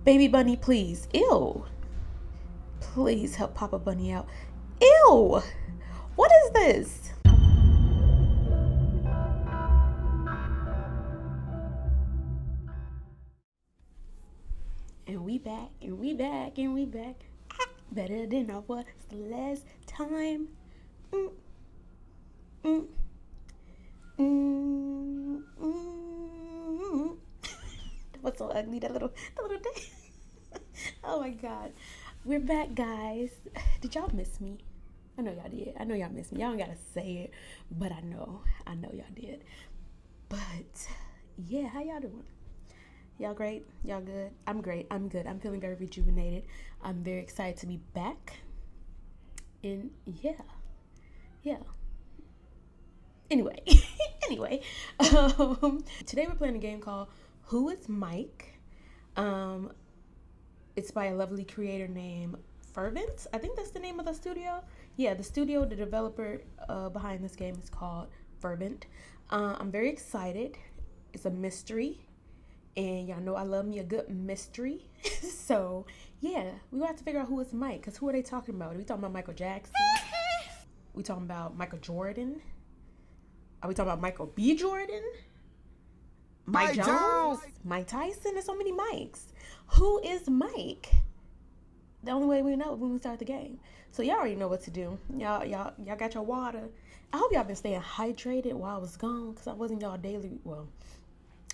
Baby bunny, please. Ew. Please help Papa Bunny out. Ew. What is this? And we back, and we back, and we back. Better than I was the last time. Mm, mm, mm. That was so ugly, that little thing. Oh my god. We're back, guys. Did y'all miss me? I know y'all did. I know y'all missed me. Y'all don't gotta say it, but I know y'all did. But yeah, how y'all doing? Y'all great? Y'all good? I'm great. I'm good. I'm feeling very rejuvenated. I'm very excited to be back. And yeah. Anyway, today we're playing a game called Who is Mike? It's by a lovely creator named Fervent. I think that's the name of the studio. Yeah, the developer behind this game is called Fervent. I'm very excited. It's a mystery. And y'all know I love me a good mystery. So, yeah, we gonna have to figure out who is Mike. Because who are they talking about? Are we talking about Michael Jackson? We talking about Michael Jordan? Are we talking about Michael B. Jordan? Mike Jones? Mike Tyson? There's so many Mikes. Who is Mike? The only way we know when we start the game. So y'all already know what to do. Y'all got your water. I hope y'all been staying hydrated while I was gone. Because I wasn't y'all daily,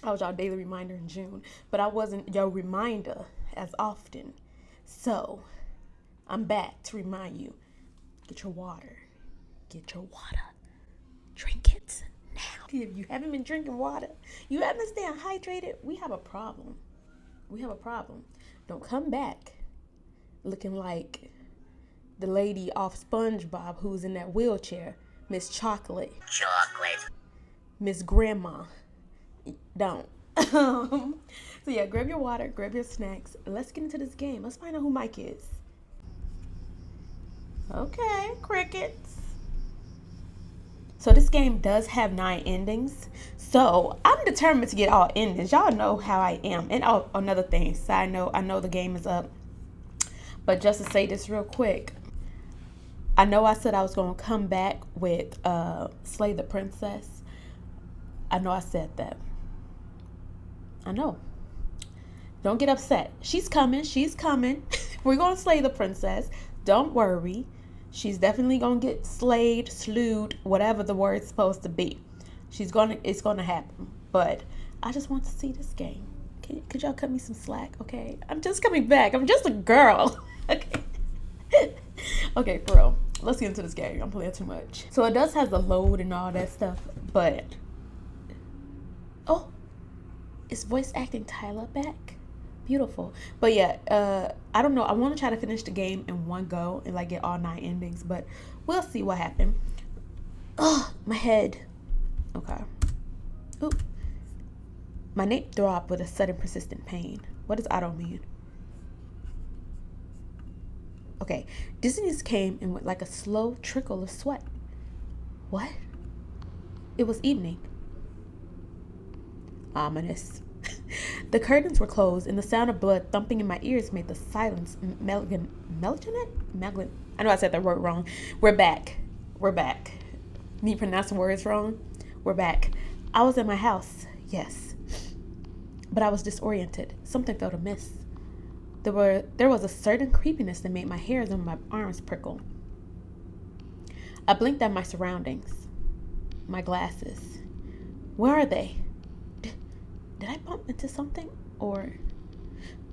I was y'all daily reminder in June, but I wasn't your reminder as often. So, I'm back to remind you, get your water. Drink it now. If you haven't been drinking water, you haven't been staying hydrated, we have a problem. Don't come back looking like the lady off SpongeBob who's in that wheelchair, Miss Chocolate. Miss Grandma. Don't. So yeah, grab your water, grab your snacks, and let's get into this game. Let's find out who Mike is. Okay, crickets. So this game does have 9 endings. So I'm determined to get all endings. Y'all know how I am. And another thing, side note, I know the game is up. But just to say this real quick, I know I said I was going to come back with Slay the Princess. I know I said that. I know. Don't get upset. She's coming. We're going to slay the princess. Don't worry. She's definitely going to get slayed, slewed, whatever the word's supposed to be. It's going to happen. But I just want to see this game. Could y'all cut me some slack, okay? I'm just coming back. I'm just a girl. Okay. Okay, for real. Let's get into this game. I'm playing too much. So it does have the load and all that stuff, but oh, is voice acting Tailah back? Beautiful. But yeah, I don't know. I want to try to finish the game in one go and like get all 9 endings, but we'll see what happens. Oh, my head. Okay. Ooh. My nape throbbed with a sudden persistent pain. What does auto mean? Okay. Dizziness came and went like a slow trickle of sweat. What? It was evening. Ominous. The curtains were closed, and the sound of blood thumping in my ears made the silence I know I said that word wrong. We're back. Me pronouncing words wrong? We're back. I was in my house, yes. But I was disoriented. Something felt amiss. There was a certain creepiness that made my hairs on my arms prickle. I blinked at my surroundings. My glasses. Where are they? Did I bump into something? Or...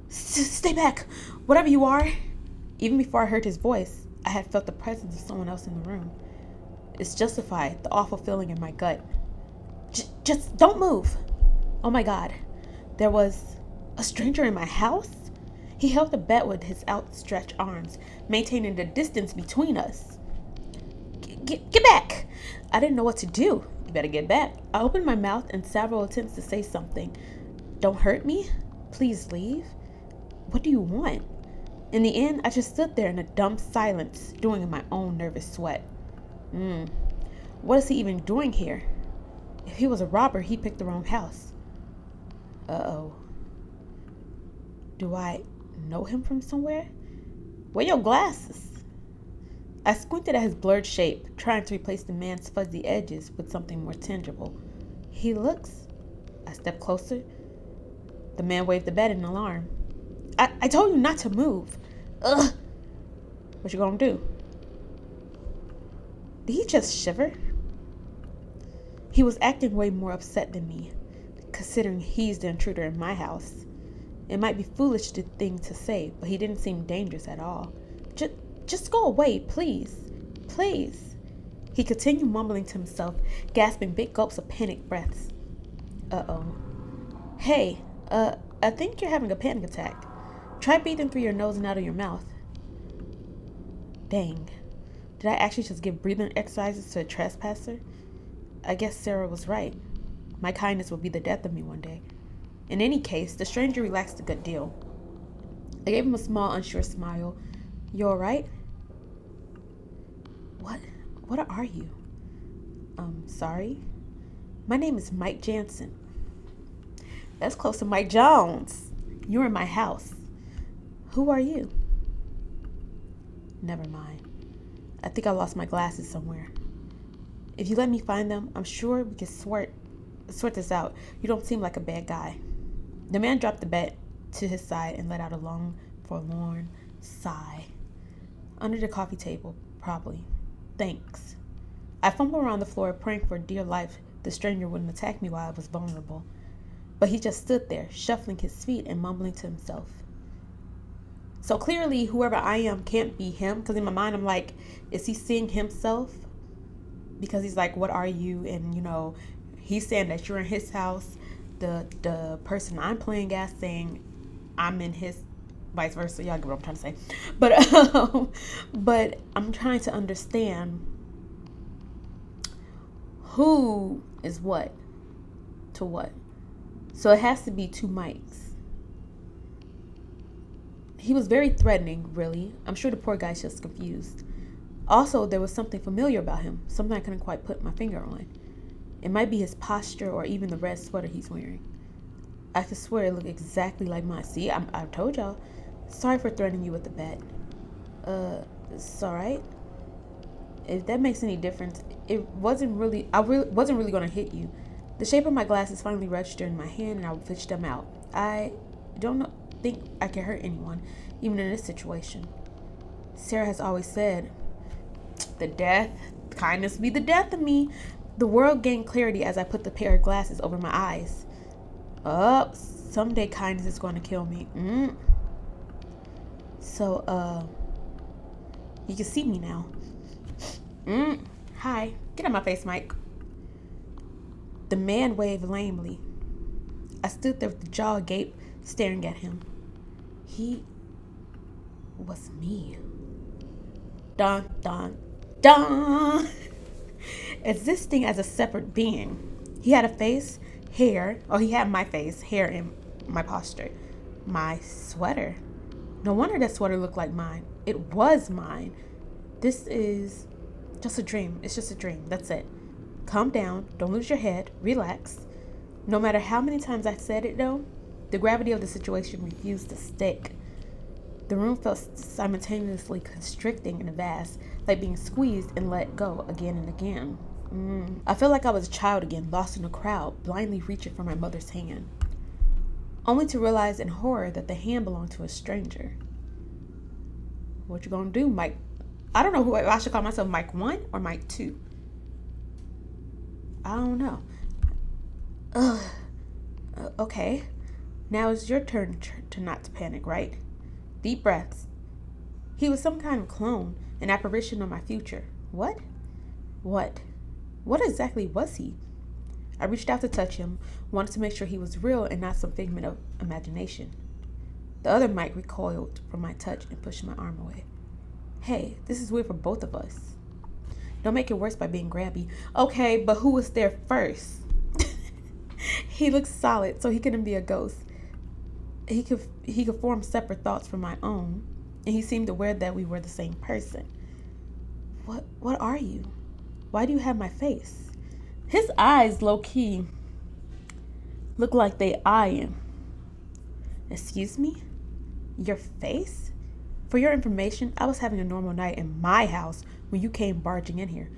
Stay back! Whatever you are! Even before I heard his voice, I had felt the presence of someone else in the room. It's justified, the awful feeling in my gut. Just don't move! Oh my god. There was a stranger in my house? He held the bed with his outstretched arms, maintaining the distance between us. Get back! I didn't know what to do. Better get back. I opened my mouth in several attempts to say something. Don't hurt me. Please leave. What do you want? In the end, I just stood there in a dumb silence, doing my own nervous sweat. What is he even doing here? If he was a robber, he picked the wrong house. Uh-oh. Do I know him from somewhere? Where your glasses? I squinted at his blurred shape, trying to replace the man's fuzzy edges with something more tangible. He looks... I stepped closer. The man waved the bat in alarm. I told you not to move. Ugh. What you gonna do? Did he just shiver? He was acting way more upset than me, considering he's the intruder in my house. It might be foolish thing to say, but he didn't seem dangerous at all. Just go away, please. Please. He continued mumbling to himself, gasping big gulps of panicked breaths. Uh-oh. Hey, I think you're having a panic attack. Try breathing through your nose and out of your mouth. Dang. Did I actually just give breathing exercises to a trespasser? I guess Sarah was right. My kindness will be the death of me one day. In any case, the stranger relaxed a good deal. I gave him a small, unsure smile. You all right? What are you? Sorry? My name is Mike Jansen. That's close to Mike Jones. You're in my house. Who are you? Never mind. I think I lost my glasses somewhere. If you let me find them, I'm sure we can sort this out. You don't seem like a bad guy. The man dropped the bat to his side and let out a long, forlorn sigh. Under the coffee table, probably. Thanks. I fumbled around the floor, praying for dear life the stranger wouldn't attack me while I was vulnerable. But he just stood there, shuffling his feet and mumbling to himself. So clearly, whoever I am can't be him, because in my mind, I'm like, is he seeing himself? Because he's like, what are you? And, he's saying that you're in his house. The person I'm playing as saying I'm in his, vice versa. Y'all get what I'm trying to say. But I'm trying to understand who is what to what. So it has to be two Mikes. He was very threatening, really. I'm sure the poor guy's just confused. Also, there was something familiar about him, something I couldn't quite put my finger on. It might be his posture or even the red sweater he's wearing. I could swear it looked exactly like mine. See, I told y'all. Sorry for threatening you with the bat. It's all right. If that makes any difference, I wasn't really going to hit you. The shape of my glasses finally registered in my hand, and I fished them out. I don't think I can hurt anyone, even in this situation. Sarah has always said, kindness be the death of me. The world gained clarity as I put the pair of glasses over my eyes. Someday kindness is going to kill me. So, you can see me now. Hi. Get out my face, Mike. The man waved lamely. I stood there with the jaw agape, staring at him. He was me. Dun, dun, dun. Existing as a separate being. He had a face, hair. He had my face, hair, and my posture. My sweater. No wonder that sweater looked like mine. It was mine. This is just a dream. It's just a dream. That's it. Calm down. Don't lose your head. Relax. No matter how many times I said it, though, the gravity of the situation refused to stick. The room felt simultaneously constricting and vast, like being squeezed and let go again and again. I felt like I was a child again, lost in a crowd, blindly reaching for my mother's hand, only to realize in horror that the hand belonged to a stranger. What you gonna do, Mike? I don't know who I should call myself, Mike 1 or Mike 2. I don't know. Okay. Now it's your turn to not to panic, right? Deep breaths. He was some kind of clone, an apparition of my future. What? What exactly was he? I reached out to touch him, wanted to make sure he was real and not some figment of imagination. The other Mike recoiled from my touch and pushed my arm away. Hey, this is weird for both of us. Don't make it worse by being grabby. Okay, but who was there first? He looked solid, so he couldn't be a ghost. He could form separate thoughts from my own, and he seemed aware that we were the same person. What are you? Why do you have my face? His eyes, low-key, look like they eye him. Excuse me? Your face? For your information, I was having a normal night in my house when you came barging in here.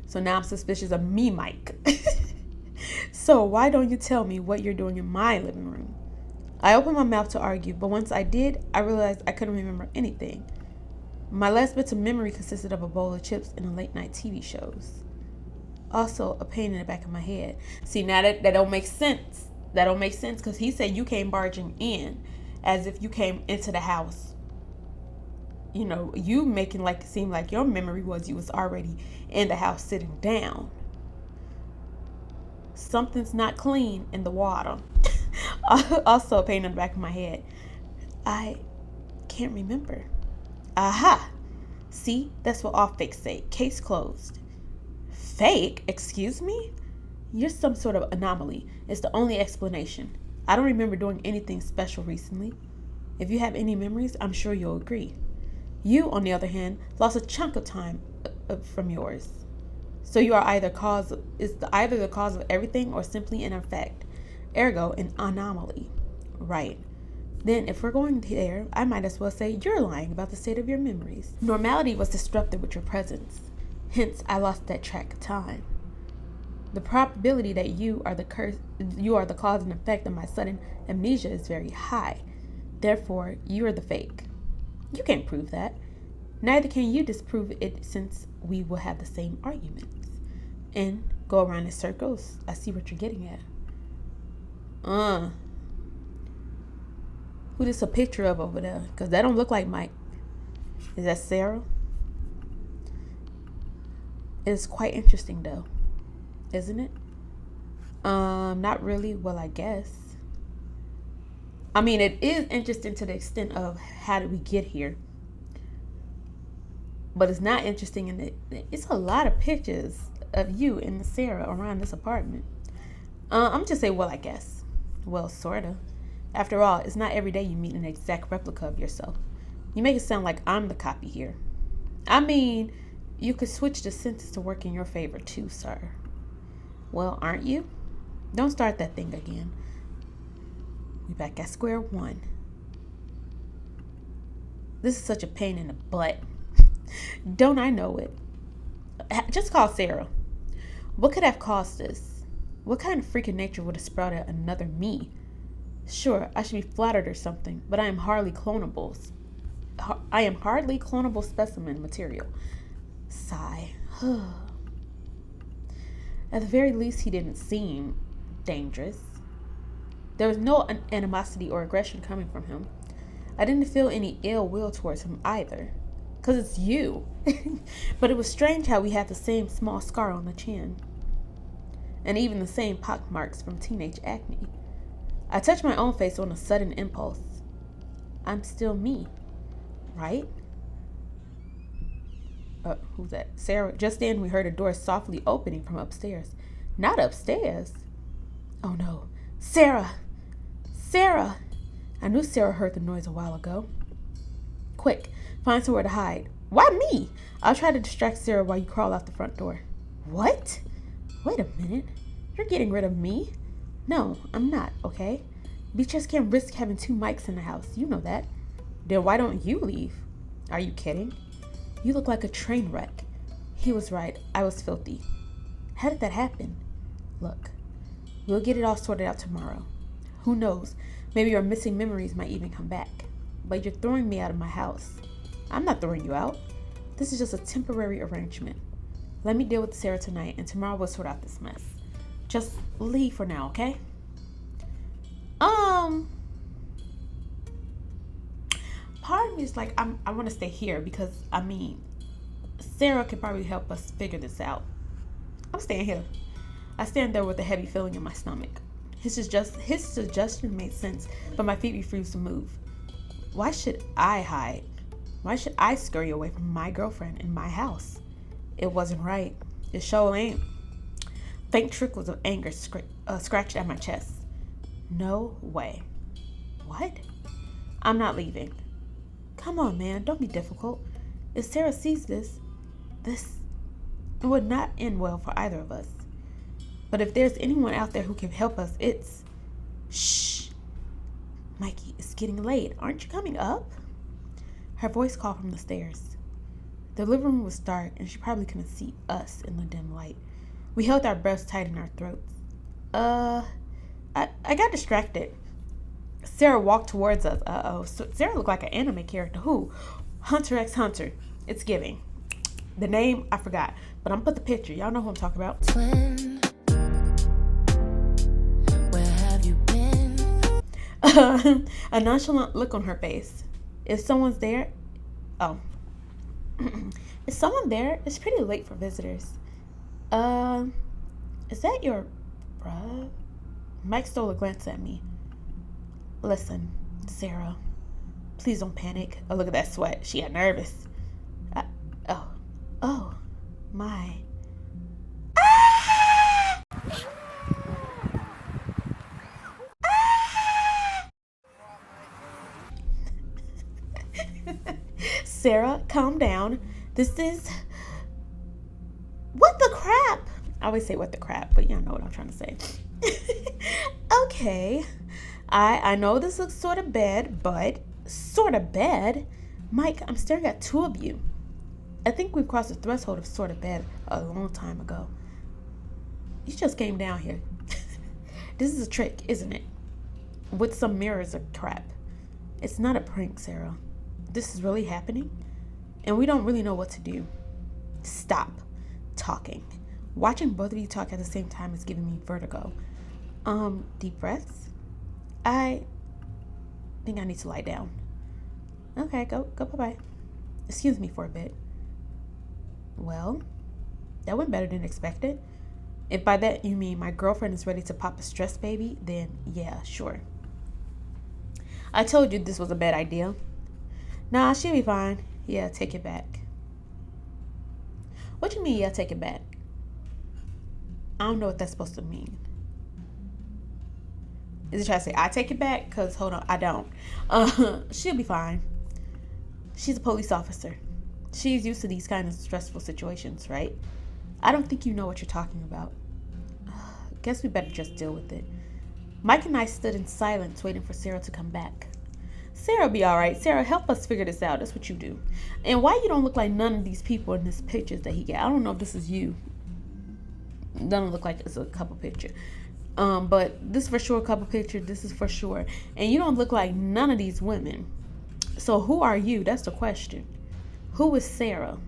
So now I'm suspicious of me, Mike. So why don't you tell me what you're doing in my living room? I opened my mouth to argue, but once I did, I realized I couldn't remember anything. My last bits of memory consisted of a bowl of chips and a late night TV shows. Also, a pain in the back of my head. See, now that don't make sense. That don't make sense because he said you came barging in as if you came into the house. You know, you making like it seem like your memory was you was already in the house sitting down. Something's not clean in the water. Also, a pain in the back of my head. I can't remember. Aha! See, that's what all fakes say. Case closed. Fake? Excuse me? You're some sort of anomaly. It's the only explanation. I don't remember doing anything special recently. If you have any memories, I'm sure you'll agree. You, on the other hand, lost a chunk of time from yours. So you are either the cause of everything or simply an effect. Ergo, an anomaly. Right. Then, if we're going there, I might as well say you're lying about the state of your memories. Normality was disrupted with your presence. Hence, I lost that track of time. The probability that you are the cause and effect of my sudden amnesia is very high. Therefore, you are the fake. You can't prove that. Neither can you disprove it, since we will have the same arguments and go around in circles. I see what you're getting at. Who this a picture of over there? Because that don't look like Mike. Is that Sarah? It's quite interesting though, isn't it? Not really. Well, I guess. I mean, it is interesting to the extent of how did we get here. But it's not interesting in that it's a lot of pictures of you and Sarah around this apartment. I'm just say, well, I guess. Well, sorta. After all, it's not every day you meet an exact replica of yourself. You make it sound like I'm the copy here. I mean, you could switch the sentence to work in your favor too, sir. Well, aren't you? Don't start that thing again. We back at square one. This is such a pain in the butt. Don't I know it? Just call Sarah. What could have caused this? What kind of freaking nature would have sprouted another me? Sure, I should be flattered or something, but I am hardly clonable specimen material. Sigh. At the very least, he didn't seem dangerous. There was no animosity or aggression coming from him. I didn't feel any ill will towards him either. Because it's you. But it was strange how we had the same small scar on the chin. And even the same pock marks from teenage acne. I touched my own face on a sudden impulse. I'm still me, right? Who's that? Sarah. Just then we heard a door softly opening from upstairs. Not upstairs. Oh no. Sarah! Sarah! I knew Sarah heard the noise a while ago. Quick, find somewhere to hide. Why me? I'll try to distract Sarah while you crawl out the front door. What? Wait a minute. You're getting rid of me? No, I'm not, okay? We just can't risk having two mics in the house. You know that. Then why don't you leave? Are you kidding? You look like a train wreck. He was right. I was filthy. How did that happen? Look, we'll get it all sorted out tomorrow. Who knows? Maybe your missing memories might even come back. But you're throwing me out of my house. I'm not throwing you out. This is just a temporary arrangement. Let me deal with Sarah tonight, and tomorrow we'll sort out this mess. Just leave for now, okay? Part of me is like, I want to stay here because, I mean, Sarah could probably help us figure this out. I'm staying here. I stand there with a heavy feeling in my stomach. His suggestion made sense, but my feet refused to move. Why should I hide? Why should I scurry away from my girlfriend in my house? It wasn't right. It sure ain't. Faint trickles of anger scratched at my chest. No way. What? I'm not leaving. Come on, man. Don't be difficult. If Sarah sees this would not end well for either of us. But if there's anyone out there who can help us, it's Mikey, it's getting late. Aren't you coming up? Her voice called from the stairs. The living room was dark, and she probably couldn't see us in the dim light. We held our breaths tight in our throats. I got distracted. Sarah walked towards us. So Sarah looked like an anime character. Who? Hunter x Hunter. It's giving. The name, I forgot. But I'm gonna put the picture. Y'all know who I'm talking about. Twin, where have you been? A nonchalant look on her face. If someone's there... Oh. Is someone there? It's pretty late for visitors. Is that your bruh? Mike stole a glance at me. Listen, Sarah, please don't panic. Oh, look at that sweat. She got nervous. Oh, my. Ah! Sarah, calm down. This is... What the crap? I always say what the crap, but y'all know what I'm trying to say. Okay. I know this looks sort of bad, but sort of bad? Mike, I'm staring at two of you. I think we've crossed the threshold of sort of bad a long time ago. You just came down here. This is a trick, isn't it? With some mirrors or crap. It's not a prank, Sarah. This is really happening, and we don't really know what to do. Stop talking. Watching both of you talk at the same time is giving me vertigo. Deep breaths. I think I need to lie down. Okay, go bye-bye. Excuse me for a bit. Well, that went better than expected. If by that you mean my girlfriend is ready to pop a stress baby, then yeah, sure. I told you this was a bad idea. Nah, she'll be fine. Yeah, take it back. What you mean, yeah, take it back? I don't know what that's supposed to mean. Is it trying to say I take it back? Because, hold on, I don't. She'll be fine. She's a police officer. She's used to these kind of stressful situations, right? I don't think you know what you're talking about. Guess we better just deal with it. Mike and I stood in silence waiting for Sarah to come back. Sarah'll be all right. Sarah, help us figure this out. That's what you do. And why you don't look like none of these people in this pictures that he got? I don't know if this is you. Doesn't look like it's a couple picture. But this is for sure a couple picture. This is for sure. And you don't look like none of these women. So who are you? That's the question. Who is Sarah?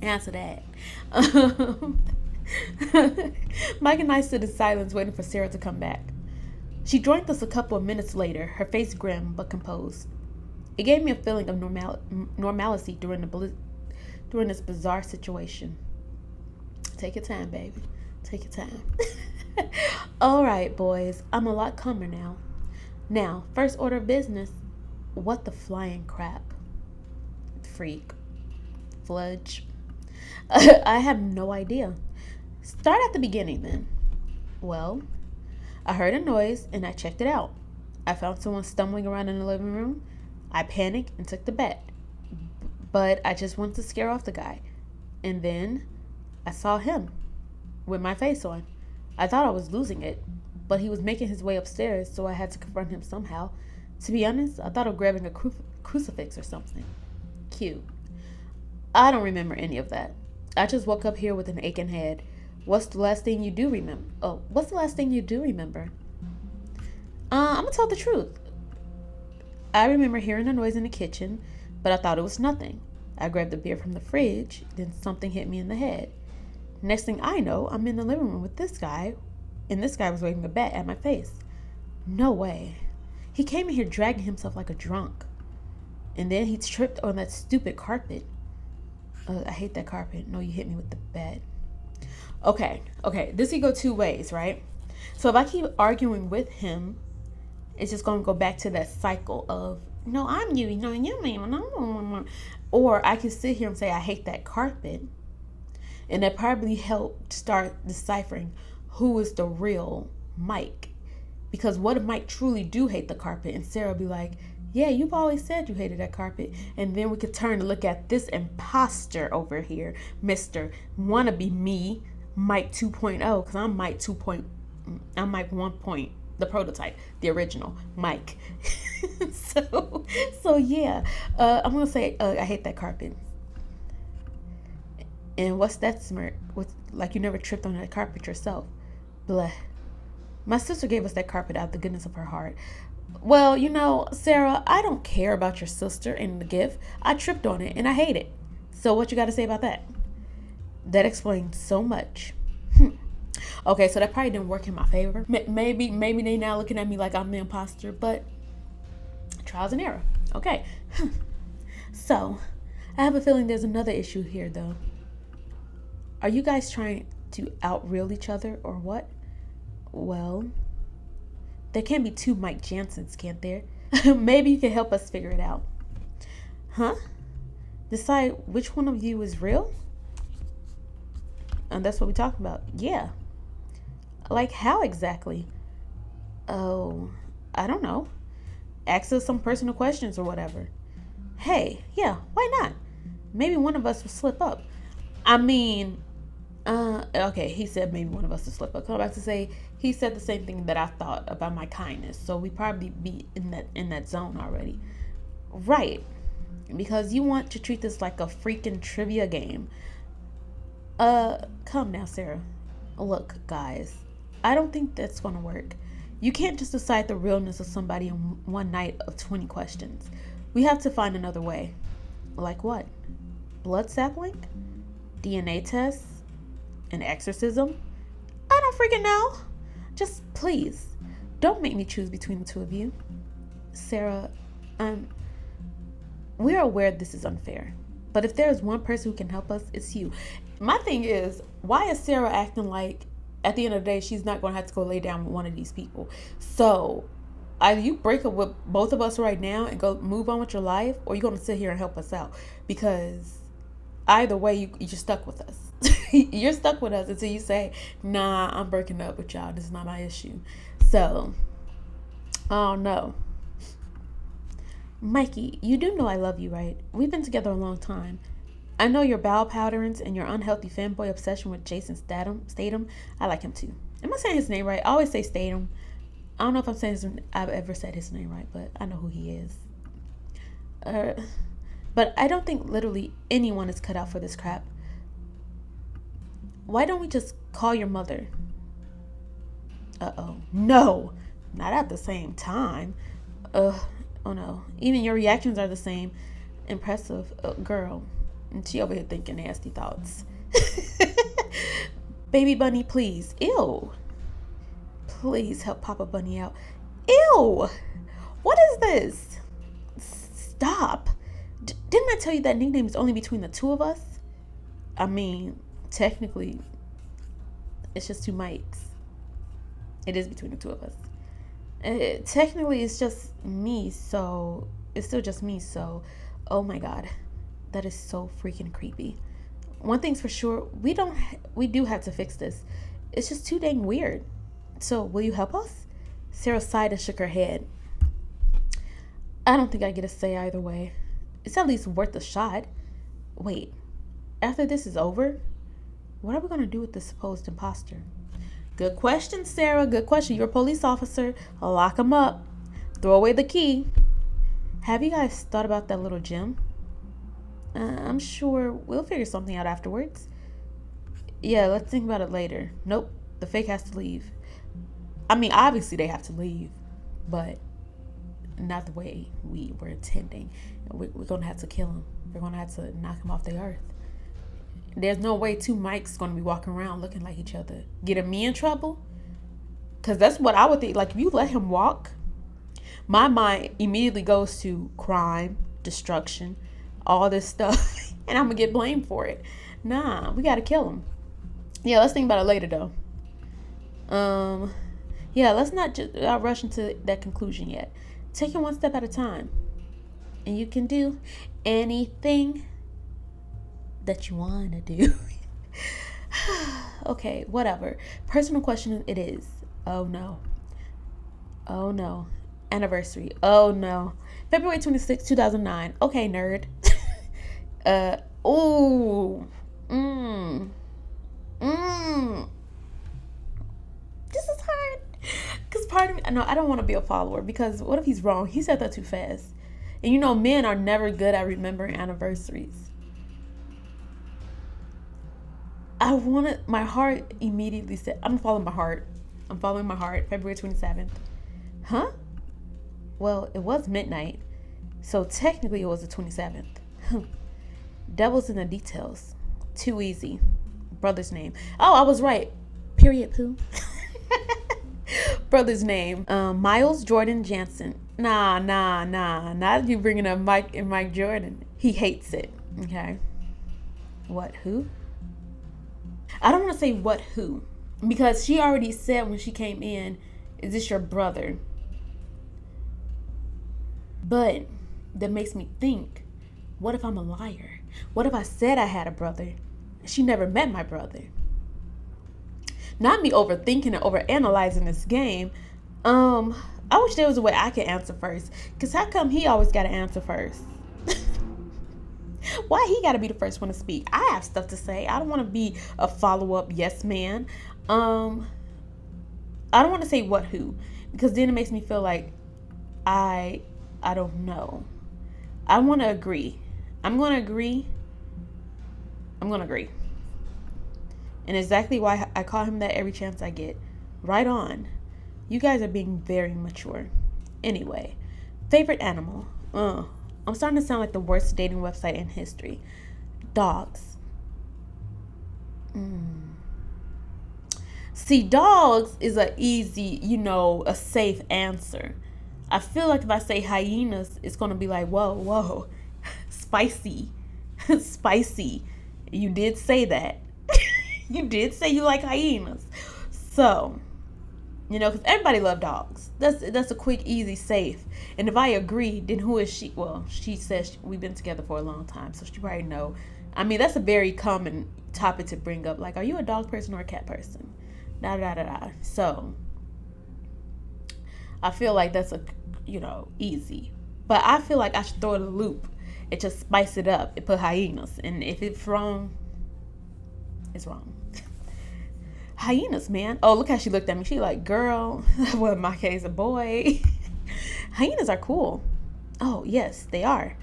Answer that. Mike and I stood in silence waiting for Sarah to come back. She joined us a couple of minutes later, her face grim but composed. It gave me a feeling of normalcy during this bizarre situation. Take your time, baby. Take your time. All right, boys. I'm a lot calmer now. Now, first order of business. What the flying crap? Freak. Fludge. I have no idea. Start at the beginning then. Well, I heard a noise and I checked it out. I found someone stumbling around in the living room. I panicked and took the bet. But I just wanted to scare off the guy. And then I saw him with my face on. I thought I was losing it, but he was making his way upstairs, so I had to confront him somehow. To be honest, I thought of grabbing a crucifix or something. Cute. I don't remember any of that. I just woke up here with an aching head. What's the last thing you do remember? I'm gonna tell the truth. I remember hearing a noise in the kitchen, but I thought it was nothing. I grabbed a beer from the fridge, then something hit me in the head. Next thing I know, I'm in the living room with this guy, and this guy was waving a bat at my face. No way. He came in here dragging himself like a drunk. And then he tripped on that stupid carpet. I hate that carpet. No, you hit me with the bat. Okay. This could go two ways, right? So if I keep arguing with him, it's just going to go back to that cycle of, no, I'm you, no, you mean, no. Or I can sit here and say, I hate that carpet. And that probably helped start deciphering who is the real Mike. Because what if Mike truly do hate the carpet? And Sarah be like, yeah, you've always said you hated that carpet. And then we could turn and look at this imposter over here, Mr. Wannabe me, Mike 2.0, because I'm Mike 2.0 I'm Mike 1 the prototype, the original Mike. so yeah, I'm gonna say I hate that carpet. And what's that smirk? With like you never tripped on that carpet yourself? Bleh. My sister gave us that carpet out of the goodness of her heart. Well, Sarah, I don't care about your sister and the gift. I tripped on it and I hate it. So what you got to say about that? That explains so much. Okay, so that probably didn't work in my favor. Maybe they now looking at me like I'm the imposter, but trials and error. Okay. So, I have a feeling there's another issue here, though. Are you guys trying to outreal each other or what? Well, there can't be two Mike Jansons, can't there? Maybe you can help us figure it out. Huh? Decide which one of you is real? And that's what we talked about. Yeah. Like how exactly? Oh, I don't know. Ask us some personal questions or whatever. Hey, yeah, why not? Maybe one of us will slip up. I mean, okay, he said maybe one of us will slip up. I'm about to say he said the same thing that I thought about my kindness. So we probably be in that zone already. Right. Because you want to treat this like a freaking trivia game. Come now, Sarah. Look, guys, I don't think that's gonna work. You can't just decide the realness of somebody in one night of 20 questions. We have to find another way. Like what? Blood sampling? DNA tests? An exorcism? I don't freaking know. Just please, don't make me choose between the two of you. Sarah, we're aware this is unfair. But if there is one person who can help us, it's you. My thing is, why is Sarah acting like at the end of the day she's not going to have to go lay down with one of these people? So either you break up with both of us right now and go move on with your life, or you're going to sit here and help us out. Because either way, you're stuck with us. You're stuck with us until you say, nah, I'm breaking up with y'all. This is not my issue. So, oh no. Mikey, you do know I love you, right? We've been together a long time. I know your bowel powderings and your unhealthy fanboy obsession with Jason Statham. I like him too. Am I saying his name right? I always say Statham. I don't know if I've ever said his name right, but I know who he is. But I don't think literally anyone is cut out for this crap. Why don't we just call your mother? Uh-oh. No! Not at the same time. Oh no. Even your reactions are the same. Impressive. Girl. And she over here thinking nasty thoughts. Baby Bunny, please. Ew. Please help Papa Bunny out. Ew. What is this? Stop. Didn't I tell you that nickname is only between the two of us? I mean, technically, it's just two mics. It is between the two of us. Technically, it's just me, so it's still just me, so oh my god, that is so freaking creepy. One thing's for sure, we do have to fix this. It's just too dang weird. So, will you help us? Sarah sighed and shook her head. I don't think I get a say either way. It's at least worth a shot. Wait, after this is over, what are we going to do with the supposed imposter? Good question, Sarah. Good question. You're a police officer. Lock him up. Throw away the key. Have you guys thought about that little gem? I'm sure we'll figure something out afterwards. Yeah, let's think about it later. Nope, the fake has to leave. I mean, obviously they have to leave, but not the way we were intending. We're going to have to kill him. We're going to have to knock him off the earth. There's no way two mics going to be walking around looking like each other. Getting me in trouble? Because that's what I would think. Like, if you let him walk, my mind immediately goes to crime, destruction, all this stuff. And I'm going to get blamed for it. Nah, we got to kill him. Yeah, let's think about it later, though. Yeah, let's not just rush into that conclusion yet. Take it one step at a time. And you can do anything that you want to do. Okay, whatever. Personal question it is. Oh no. Oh no. Anniversary. Oh no. February 26, 2009. Okay, nerd. Oh. This is hard. part of me, no, I don't want to be a follower because what if he's wrong? He said that too fast. And you know, men are never good at remembering anniversaries. My heart immediately said, I'm following my heart. I'm following my heart. February 27th. Huh? Well, it was midnight. So technically it was the 27th. Devil's in the details. Too easy. Brother's name. Oh, I was right. Period, poo. Brother's name. Miles Jordan Jansen. Nah. Not you bringing up Mike Jordan. He hates it. Okay. What, who? I don't want to say what, who. Because she already said when she came in, is this your brother? But that makes me think, what if I'm a liar? What if I said I had a brother? She never met my brother. Not me overthinking and overanalyzing this game. I wish there was a way I could answer first. Because how come he always got to answer first? Why he got to be the first one to speak? I have stuff to say. I don't want to be a follow-up yes man. I don't want to say what, who. Because then it makes me feel like I don't know. I want to agree. I'm going to agree. And exactly why I call him that every chance I get. Right on. You guys are being very mature. Anyway, favorite animal. I'm starting to sound like the worst dating website in history. Dogs. See, dogs is a easy, a safe answer. I feel like if I say hyenas, it's going to be like, whoa, spicy. Spicy. You did say that. You did say you like hyenas. So, because everybody loves dogs. That's a quick, easy, safe. And if I agree, then who is she? Well, she says we've been together for a long time, so she probably know. I mean, that's a very common topic to bring up. Like, are you a dog person or a cat person? Da. So, I feel like that's easy. But I feel like I should throw it in a loop and just spice it up and put hyenas. And if it's wrong, it's wrong. Hyenas, man. Oh, look how she looked at me. She like, girl, well, in my case, a boy. Hyenas are cool. Oh, yes, they are.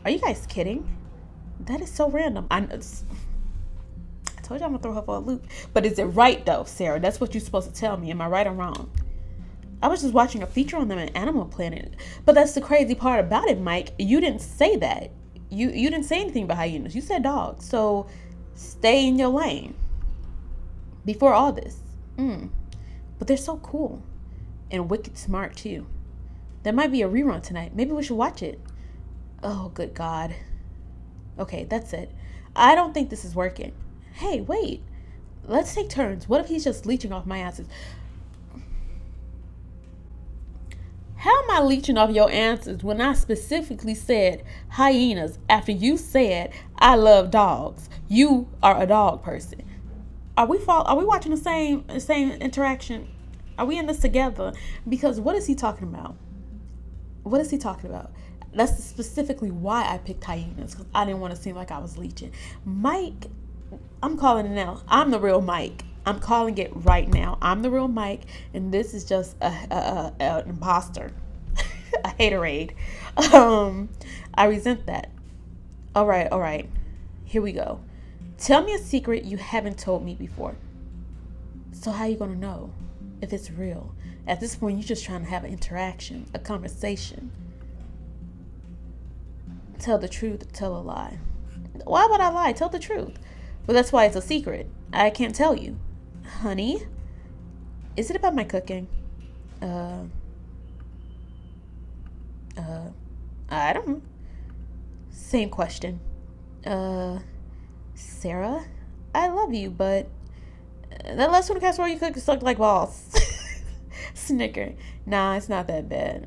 Are you guys kidding? That is so random. I told you I'm going to throw her for a loop. But is it right, though, Sarah? That's what you're supposed to tell me. Am I right or wrong? I was just watching a feature on them in Animal Planet. But that's the crazy part about it, Mike. You didn't say that. You didn't say anything about hyenas. You said dogs. So stay in your lane. Before all this. But they're so cool. And wicked smart, too. There might be a rerun tonight. Maybe we should watch it. Oh, good God. Okay, that's it. I don't think this is working. Hey, wait. Let's take turns. What if he's just leeching off my answers? How am I leeching off your answers when I specifically said hyenas after you said I love dogs? You are a dog person. Are we watching the same interaction? Are we in this together? Because what is he talking about? What is he talking about? That's specifically why I picked hyenas, because I didn't want to seem like I was leeching. Mike, I'm calling it now. I'm the real Mike. I'm calling it right now. I'm the real Mike, and this is just an imposter, a haterade. I resent that. All right. Here we go. Tell me a secret you haven't told me before. So how you gonna know if it's real? At this point, you're just trying to have an interaction, a conversation. Tell the truth, tell a lie. Why would I lie? Tell the truth. Well, that's why it's a secret. I can't tell you. Honey, is it about my cooking? I don't know. Same question. Sarah, I love you, but that last one casserole you cooked sucked like balls. Snicker. Nah, it's not that bad.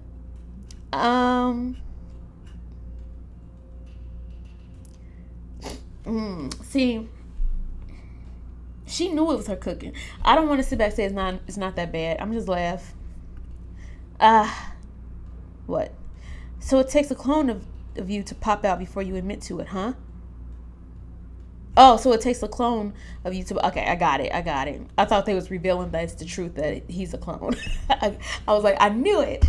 See, she knew it was her cooking. I don't want to sit back and say it's not that bad. I'm just laugh. What? So it takes a clone of you to pop out before you admit to it, huh? Oh, so it takes a clone of you to. Okay, I got it. I thought they was revealing that it's the truth that he's a clone. I was like, I knew it.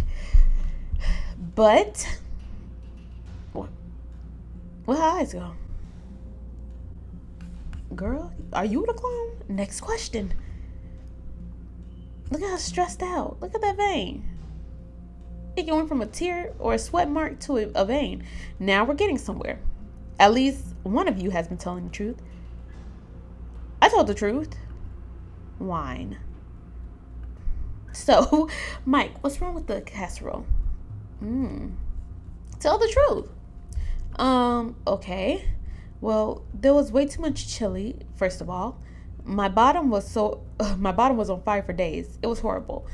But where her eyes go? Girl, are you the clone? Next question. Look at how stressed out. Look at that vein. It went from a tear or a sweat mark to a vein. Now we're getting somewhere. At least one of you has been telling the truth. I told the truth. Wine. So, Mike, what's wrong with the casserole? Tell the truth. Okay. Well, there was way too much chili, first of all. My bottom was on fire for days. It was horrible.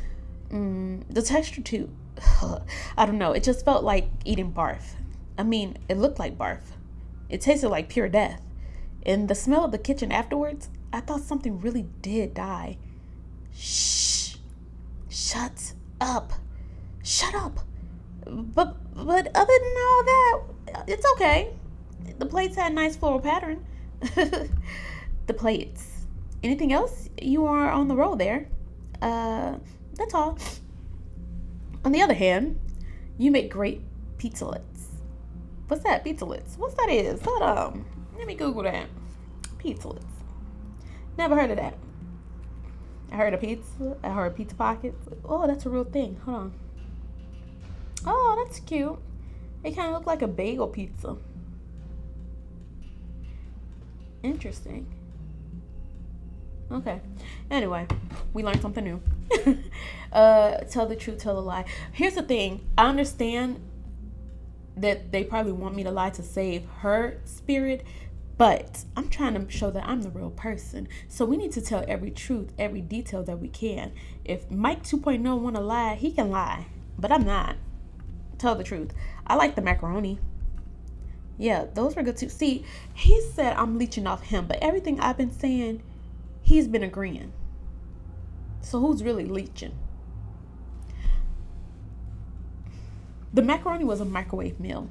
The texture too. I don't know. It just felt like eating barf. I mean, it looked like barf. It tasted like pure death. And the smell of the kitchen afterwards, I thought something really did die. Shh. Shut up. Shut up. But other than all that, it's okay. The plates had a nice floral pattern. The plates. Anything else? You are on the roll there. That's all. On the other hand, you make great pizzalets. What's that? Pizzalets. What's that is? Hold on. Let me Google that. Pizzalets. Never heard of that. I heard of pizza. I heard pizza pockets. Oh, that's a real thing. Hold on. Oh, that's cute. It kind of looked like a bagel pizza. Interesting. Okay. Anyway, we learned something new. Tell the truth, tell a lie. Here's the thing. I understand that they probably want me to lie to save her spirit, but I'm trying to show that I'm the real person. So we need to tell every truth, every detail that we can. If Mike 2.0 want to lie, he can lie, but I'm not. Tell the truth. I like the macaroni. Yeah, those were good too. See, he said I'm leeching off him, but everything I've been saying, he's been agreeing. So who's really leeching? The macaroni was a microwave meal.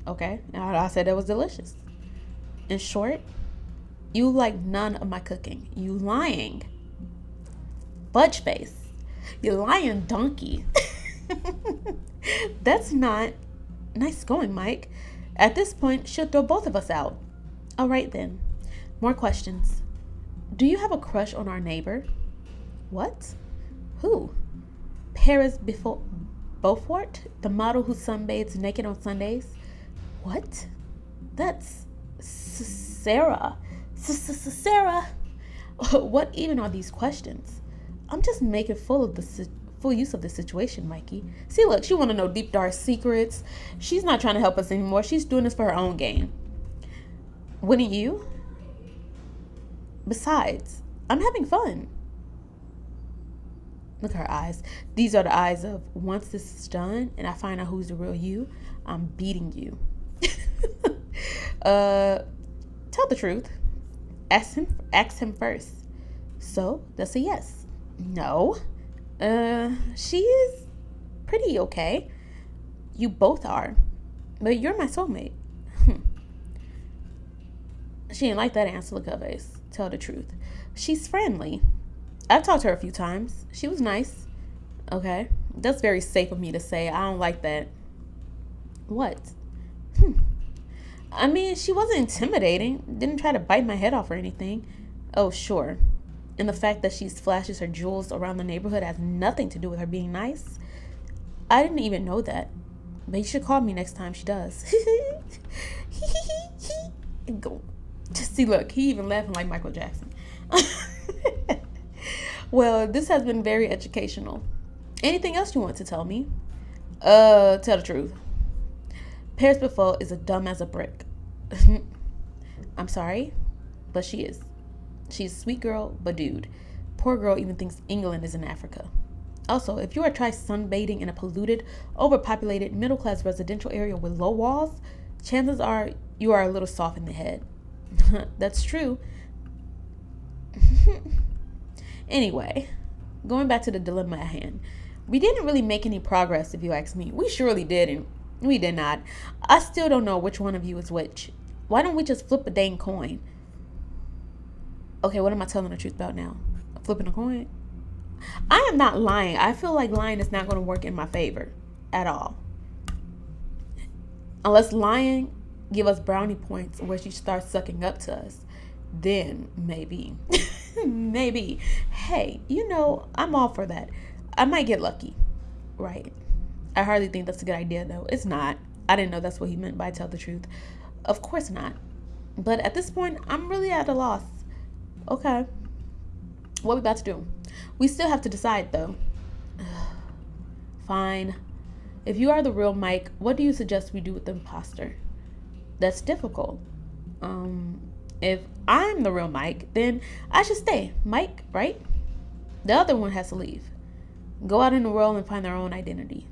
Okay? And I said it was delicious. In short, you like none of my cooking. You lying. Budge face. You lying donkey. That's not nice going, Mike. At this point, she'll throw both of us out. All right then. More questions. Do you have a crush on our neighbor? What? Who? Paris Beaufort, the model who sunbathes naked on Sundays? What? That's Sarah. Sarah. What even are these questions? I'm just making full use of the situation, Mikey. See, look, she want to know deep dark secrets. She's not trying to help us anymore. She's doing this for her own game. Wouldn't you? Besides, I'm having fun. Look at her eyes. These are the eyes of, once this is done and I find out who's the real you, I'm beating you. Tell the truth. Ask him first. So that's a yes. No. She is pretty okay. You both are. But you're my soulmate. She didn't like that answer. Look at her face. Tell the truth. She's friendly. I've talked to her a few times. She was nice. Okay. That's very safe of me to say. I don't like that. What? I mean, she wasn't intimidating. Didn't try to bite my head off or anything. Oh, sure. And the fact that she flashes her jewels around the neighborhood has nothing to do with her being nice. I didn't even know that. But you should call me next time she does. Go. Just see, look, he even laughing like Michael Jackson. Well, this has been very educational. Anything else you want to tell me? Tell the truth. Paris Beaufort is a dumb as a brick. I'm sorry, but she is. She's a sweet girl, but dude, poor girl even thinks England is in Africa. Also, if you are trying sunbathing in a polluted, overpopulated, middle-class residential area with low walls, chances are you are a little soft in the head. That's true. Anyway, going back to the dilemma at hand. We didn't really make any progress, if you ask me. We surely didn't. We did not. I still don't know which one of you is which. Why don't we just flip a dang coin? Okay, what am I telling the truth about now? Flipping a coin? I am not lying. I feel like lying is not going to work in my favor at all. Unless lying give us brownie points where she starts sucking up to us, then maybe. Maybe. Hey, I'm all for that. I might get lucky, right? I hardly think that's a good idea, though. It's not. I didn't know that's what he meant by tell the truth. Of course not. But at this point, I'm really at a loss. Okay. What we about to do? We still have to decide, though. Fine. If you are the real Mike, what do you suggest we do with the imposter? That's difficult. If I'm the real Mike, then I should stay Mike, right? The other one has to leave. Go out in the world and find their own identity.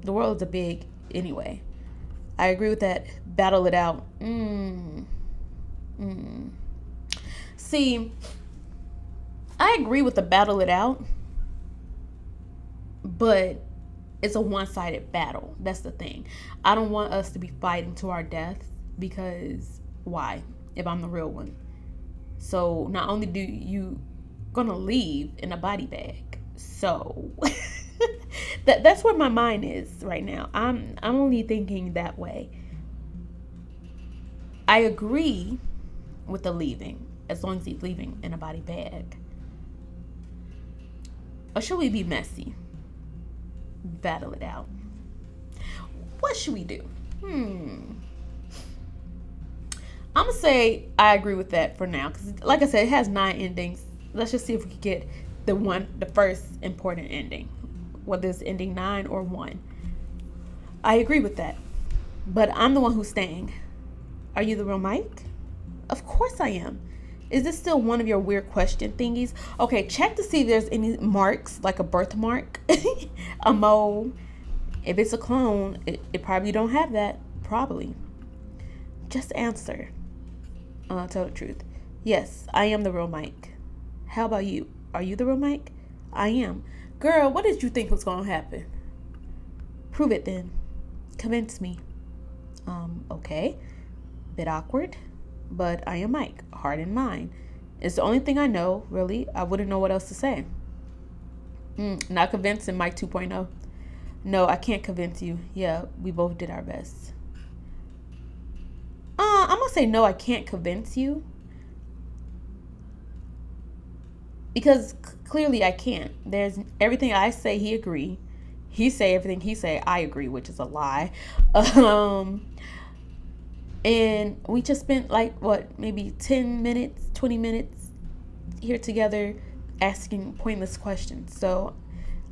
The world is a big anyway. I agree with that. Battle it out. See, I agree with the battle it out, but it's a one-sided battle. That's the thing. I don't want us to be fighting to our death, because why? If I'm the real one. So not only do you gonna leave in a body bag, so that's where my mind is right now. I'm only thinking that way. I agree with the leaving, as long as he's leaving in a body bag. Or should we be messy? Battle it out. What should we do? I'm gonna say I agree with that for now, because like I said, it has 9 endings. Let's just see if we can get the first important ending, whether it's ending 9 or 1. I agree with that, but I'm the one who's staying. Are you the real Mike? Of course I am. Is this still one of your weird question thingies? Okay, check to see if there's any marks, like a birthmark, a mole. If it's a clone, it probably don't have that. Probably. Just answer. Tell the truth. Yes, I am the real Mike. How about you? Are you the real Mike? I am. Girl, what did you think was going to happen? Prove it then. Convince me. Okay. Bit awkward. But I am Mike. Heart and mind. It's the only thing I know, really. I wouldn't know what else to say. Not convincing, Mike 2.0. No, I can't convince you. Yeah, we both did our best. I'm going to say no, I can't convince you. Because clearly I can't. There's everything I say, he agree. He say everything he say, I agree, which is a lie. And we just spent maybe 10 minutes, 20 minutes here together asking pointless questions. So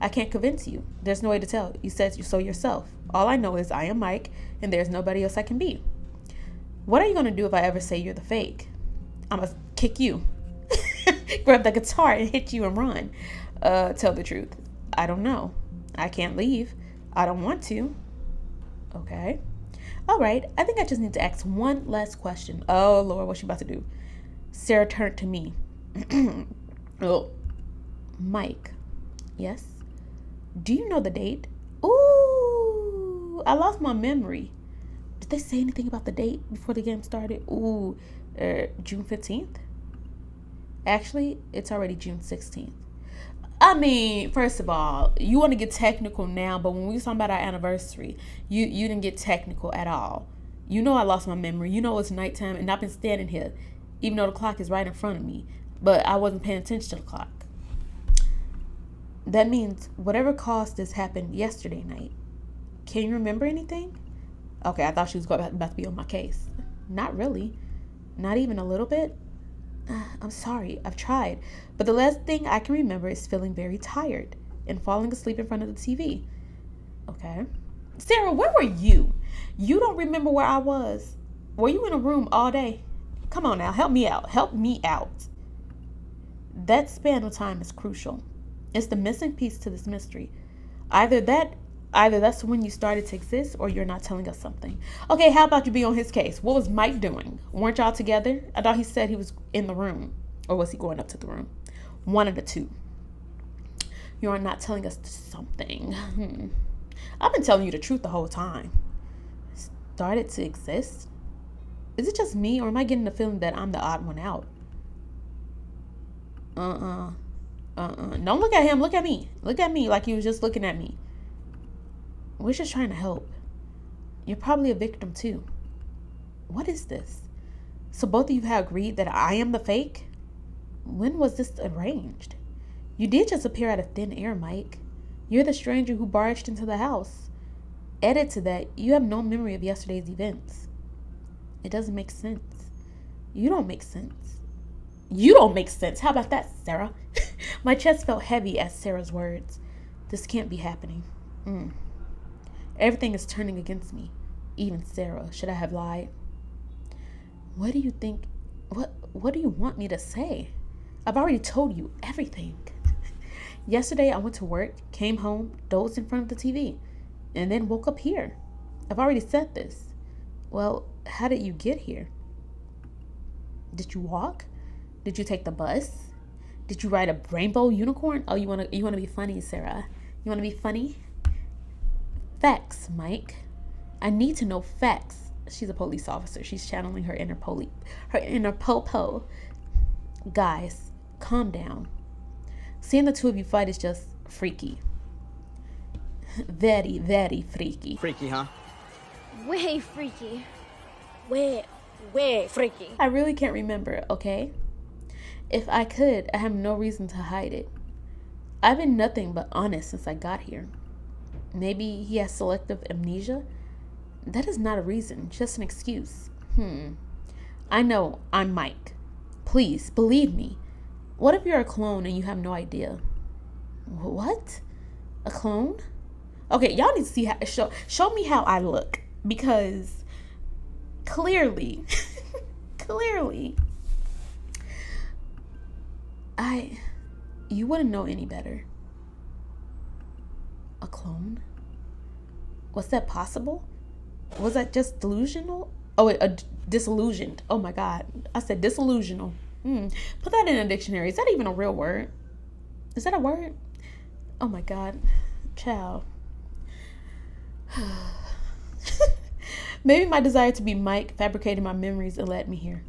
I can't convince you. There's no way to tell. You said so yourself. All I know is I am Mike, and there's nobody else I can be. What are you going to do if I ever say you're the fake? I'm going to kick you. Grab the guitar and hit you and run. Tell the truth. I don't know. I can't leave. I don't want to. Okay. All right. I think I just need to ask one last question. Oh, Lord, what's she about to do? Sarah turned to me. Oh, Mike. Yes? Do you know the date? Ooh, I lost my memory. Did they say anything about the date before the game started? Ooh, June 15th? Actually, it's already June 16th. I mean, first of all, you want to get technical now, but when we were talking about our anniversary, you didn't get technical at all. You know I lost my memory. You know it's nighttime, and I've been standing here, even though the clock is right in front of me, but I wasn't paying attention to the clock. That means whatever caused this happened yesterday night. Can you remember anything? Okay, I thought she was about to be on my case. Not really. Not even a little bit. I'm sorry, I've tried. But the last thing I can remember is feeling very tired and falling asleep in front of the TV. Okay. Sarah, where were you? You don't remember where I was? Were you in a room all day? Come on now, help me out. Help me out. That span of time is crucial. It's the missing piece to this mystery. Either that's when you started to exist, or you're not telling us something. Okay, how about you be on his case? What was Mike doing? Weren't y'all together? I thought he said he was in the room. Or was he going up to the room? One of the two. You're not telling us something. I've been telling you the truth the whole time. Started to exist? Is it just me, or am I getting the feeling that I'm the odd one out? Uh-uh. Don't look at him. Look at me. Look at me like you was just looking at me. We're just trying to help. You're probably a victim too. What is this? So both of you have agreed that I am the fake? When was this arranged? You did just appear out of thin air, Mike. You're the stranger who barged into the house. Added to that, you have no memory of yesterday's events. It doesn't make sense. You don't make sense. You don't make sense. How about that, Sarah? My chest felt heavy at Sarah's words. This can't be happening. Everything is turning against me. Even Sarah. Should I have lied? What do you think? What do you want me to say? I've already told you everything. Yesterday I went to work, came home, dozed in front of the TV, and then woke up here. I've already said this. Well, how did you get here? Did you walk? Did you take the bus? Did you ride a rainbow unicorn? Oh, you wanna be funny, Sarah? You wanna be funny? Facts, Mike. I need to know facts. She's a police officer. She's channeling her inner popo. Guys, calm down. Seeing the two of you fight is just freaky. Very, very freaky. Freaky, huh? Way freaky. Way freaky. I really can't remember, okay? If I could, I have no reason to hide it. I've been nothing but honest since I got here. Maybe he has selective amnesia? That is not a reason, just an excuse. I know, I'm Mike. Please, believe me. What if you're a clone and you have no idea? What? A clone? Okay, y'all need to see show me how I look. Because clearly, you wouldn't know any better. A clone? Was that possible? Was that just delusional? Oh, disillusioned. Oh my God. I said disillusional. Put that in a dictionary. Is that even a real word? Is that a word? Oh my God. Child. Maybe my desire to be Mike fabricated my memories and led me here.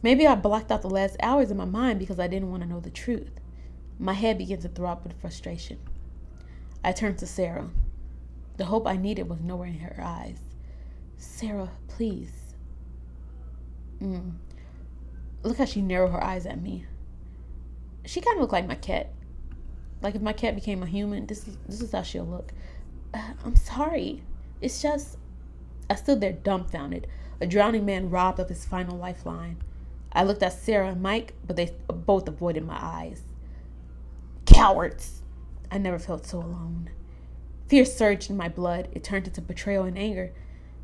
Maybe I blocked out the last hours in my mind because I didn't want to know the truth. My head began to throb with frustration. I turned to Sarah. The hope I needed was nowhere in her eyes. Sarah, please. Look how she narrowed her eyes at me. She kind of looked like my cat. Like if my cat became a human, this is how she'll look. I'm sorry. It's just... I stood there dumbfounded, a drowning man robbed of his final lifeline. I looked at Sarah and Mike, but they both avoided my eyes. Cowards! I never felt so alone. Fear surged in my blood. It turned into betrayal and anger.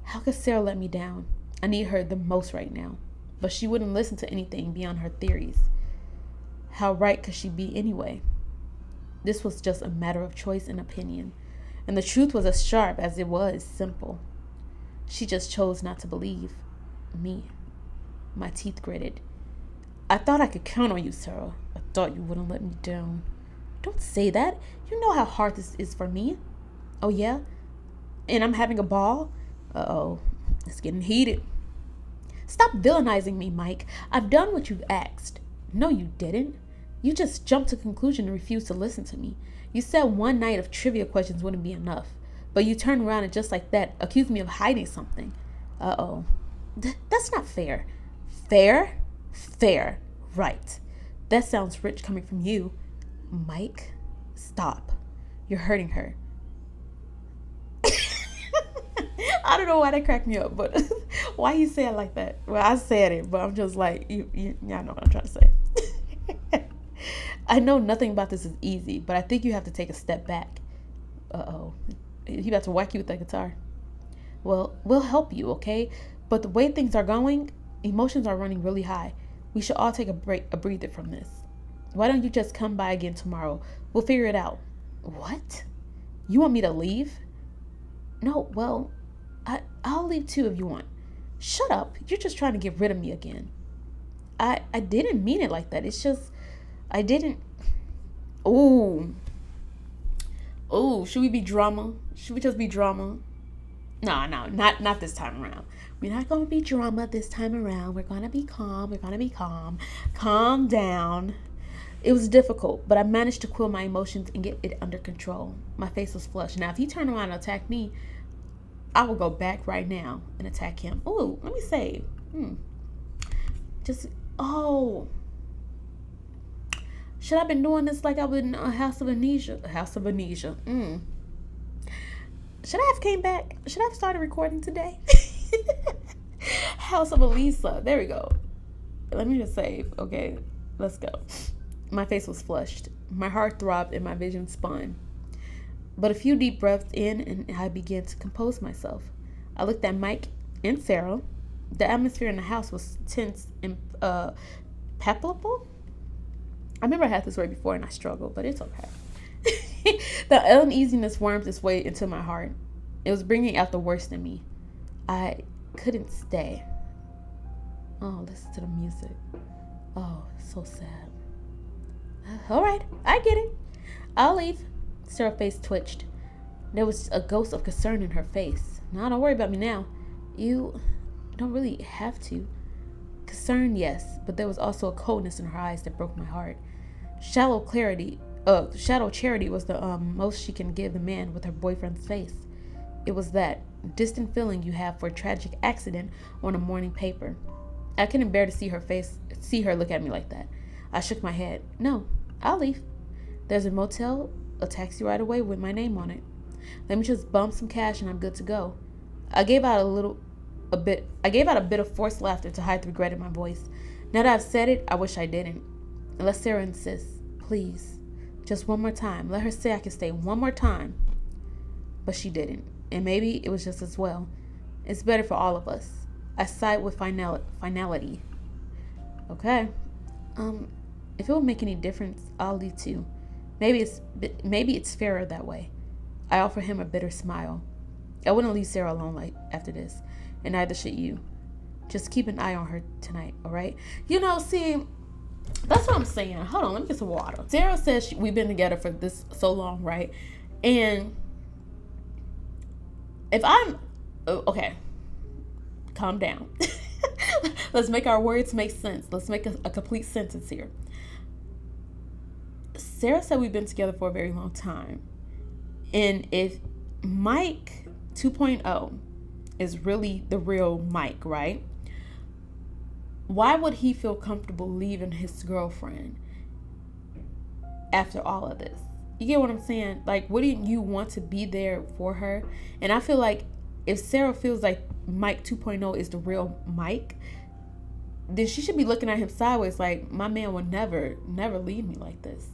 How could Sarah let me down? I need her the most right now. But she wouldn't listen to anything beyond her theories. How right could she be anyway? This was just a matter of choice and opinion. And the truth was as sharp as it was simple. She just chose not to believe me. My teeth gritted. I thought I could count on you, Sarah. I thought you wouldn't let me down. Don't say that. You know how hard this is for me. Oh, yeah? And I'm having a ball? Uh-oh. It's getting heated. Stop villainizing me, Mike. I've done what you've asked. No, you didn't. You just jumped to conclusion and refused to listen to me. You said one night of trivia questions wouldn't be enough. But you turned around and just like that, accused me of hiding something. Uh-oh. That's not fair. Fair? Fair. Right. That sounds rich coming from you. Mike, stop. You're hurting her. I don't know why that cracked me up, but why you say it like that? Well, I said it, but I'm just like, y'all know what I'm trying to say. I know nothing about this is easy, but I think you have to take a step back. Uh-oh. He about to whack you with that guitar. Well, we'll help you, okay? But the way things are going, emotions are running really high. We should all take a breather from this. Why don't you just come by again tomorrow? We'll figure it out. What? You want me to leave? No, well, I'll leave too if you want. Shut up. You're just trying to get rid of me again. I didn't mean it like that. It's just, I didn't. Ooh, should we be drama? Should we just be drama? No, not this time around. We're not going to be drama this time around. We're going to be calm. Calm down. It was difficult, but I managed to quell my emotions and get it under control. My face was flushed. Now, if he turned around and attacked me, I will go back right now and attack him. Oh, let me say. Oh. Should I have been doing this like I was in a House of Amnesia? Should I have came back? Should I have started recording today? House of Elisa. There we go. Let me just save. Okay, let's go. My face was flushed. My heart throbbed and my vision spun. But a few deep breaths in and I began to compose myself. I looked at Mike and Sarah. The atmosphere in the house was tense and palpable. I remember I had this word before and I struggled, but it's okay. The uneasiness wormed its way into my heart. It was bringing out the worst in me. I couldn't stay. Oh, listen to the music. Oh, so sad. All right, I get it. I'll leave. Sarah's face twitched. There was a ghost of concern in her face. Now, don't worry about me now. You don't really have to. Concern, yes, but there was also a coldness in her eyes that broke my heart. Shallow charity was the most she can give the man with her boyfriend's face. It was that distant feeling you have for a tragic accident on a morning paper. I couldn't bear to see her look at me like that. I shook my head. No, I'll leave. There's a motel, a taxi right away with my name on it. Let me just bump some cash and I'm good to go. I gave out a bit of forced laughter to hide the regret in my voice. Now that I've said it, I wish I didn't. Unless Sarah insists, please, just one more time. Let her say I can stay one more time. But she didn't, and maybe it was just as well. It's better for all of us. I sighed with finality. Okay. If it will make any difference, I'll leave too. Maybe it's fairer that way. I offer him a bitter smile. I wouldn't leave Sarah alone after this, and neither should you. Just keep an eye on her tonight, all right? See, that's what I'm saying. Hold on, let me get some water. Sarah says we've been together for this so long, right? And if I'm okay, calm down. Let's make our words make sense. Let's make a complete sentence here. Sarah said we've been together for a very long time. And if Mike 2.0 is really the real Mike, right? Why would he feel comfortable leaving his girlfriend after all of this? You get what I'm saying? Like, wouldn't you want to be there for her? And I feel like if Sarah feels like Mike 2.0 is the real Mike, then she should be looking at him sideways like, my man would never leave me like this.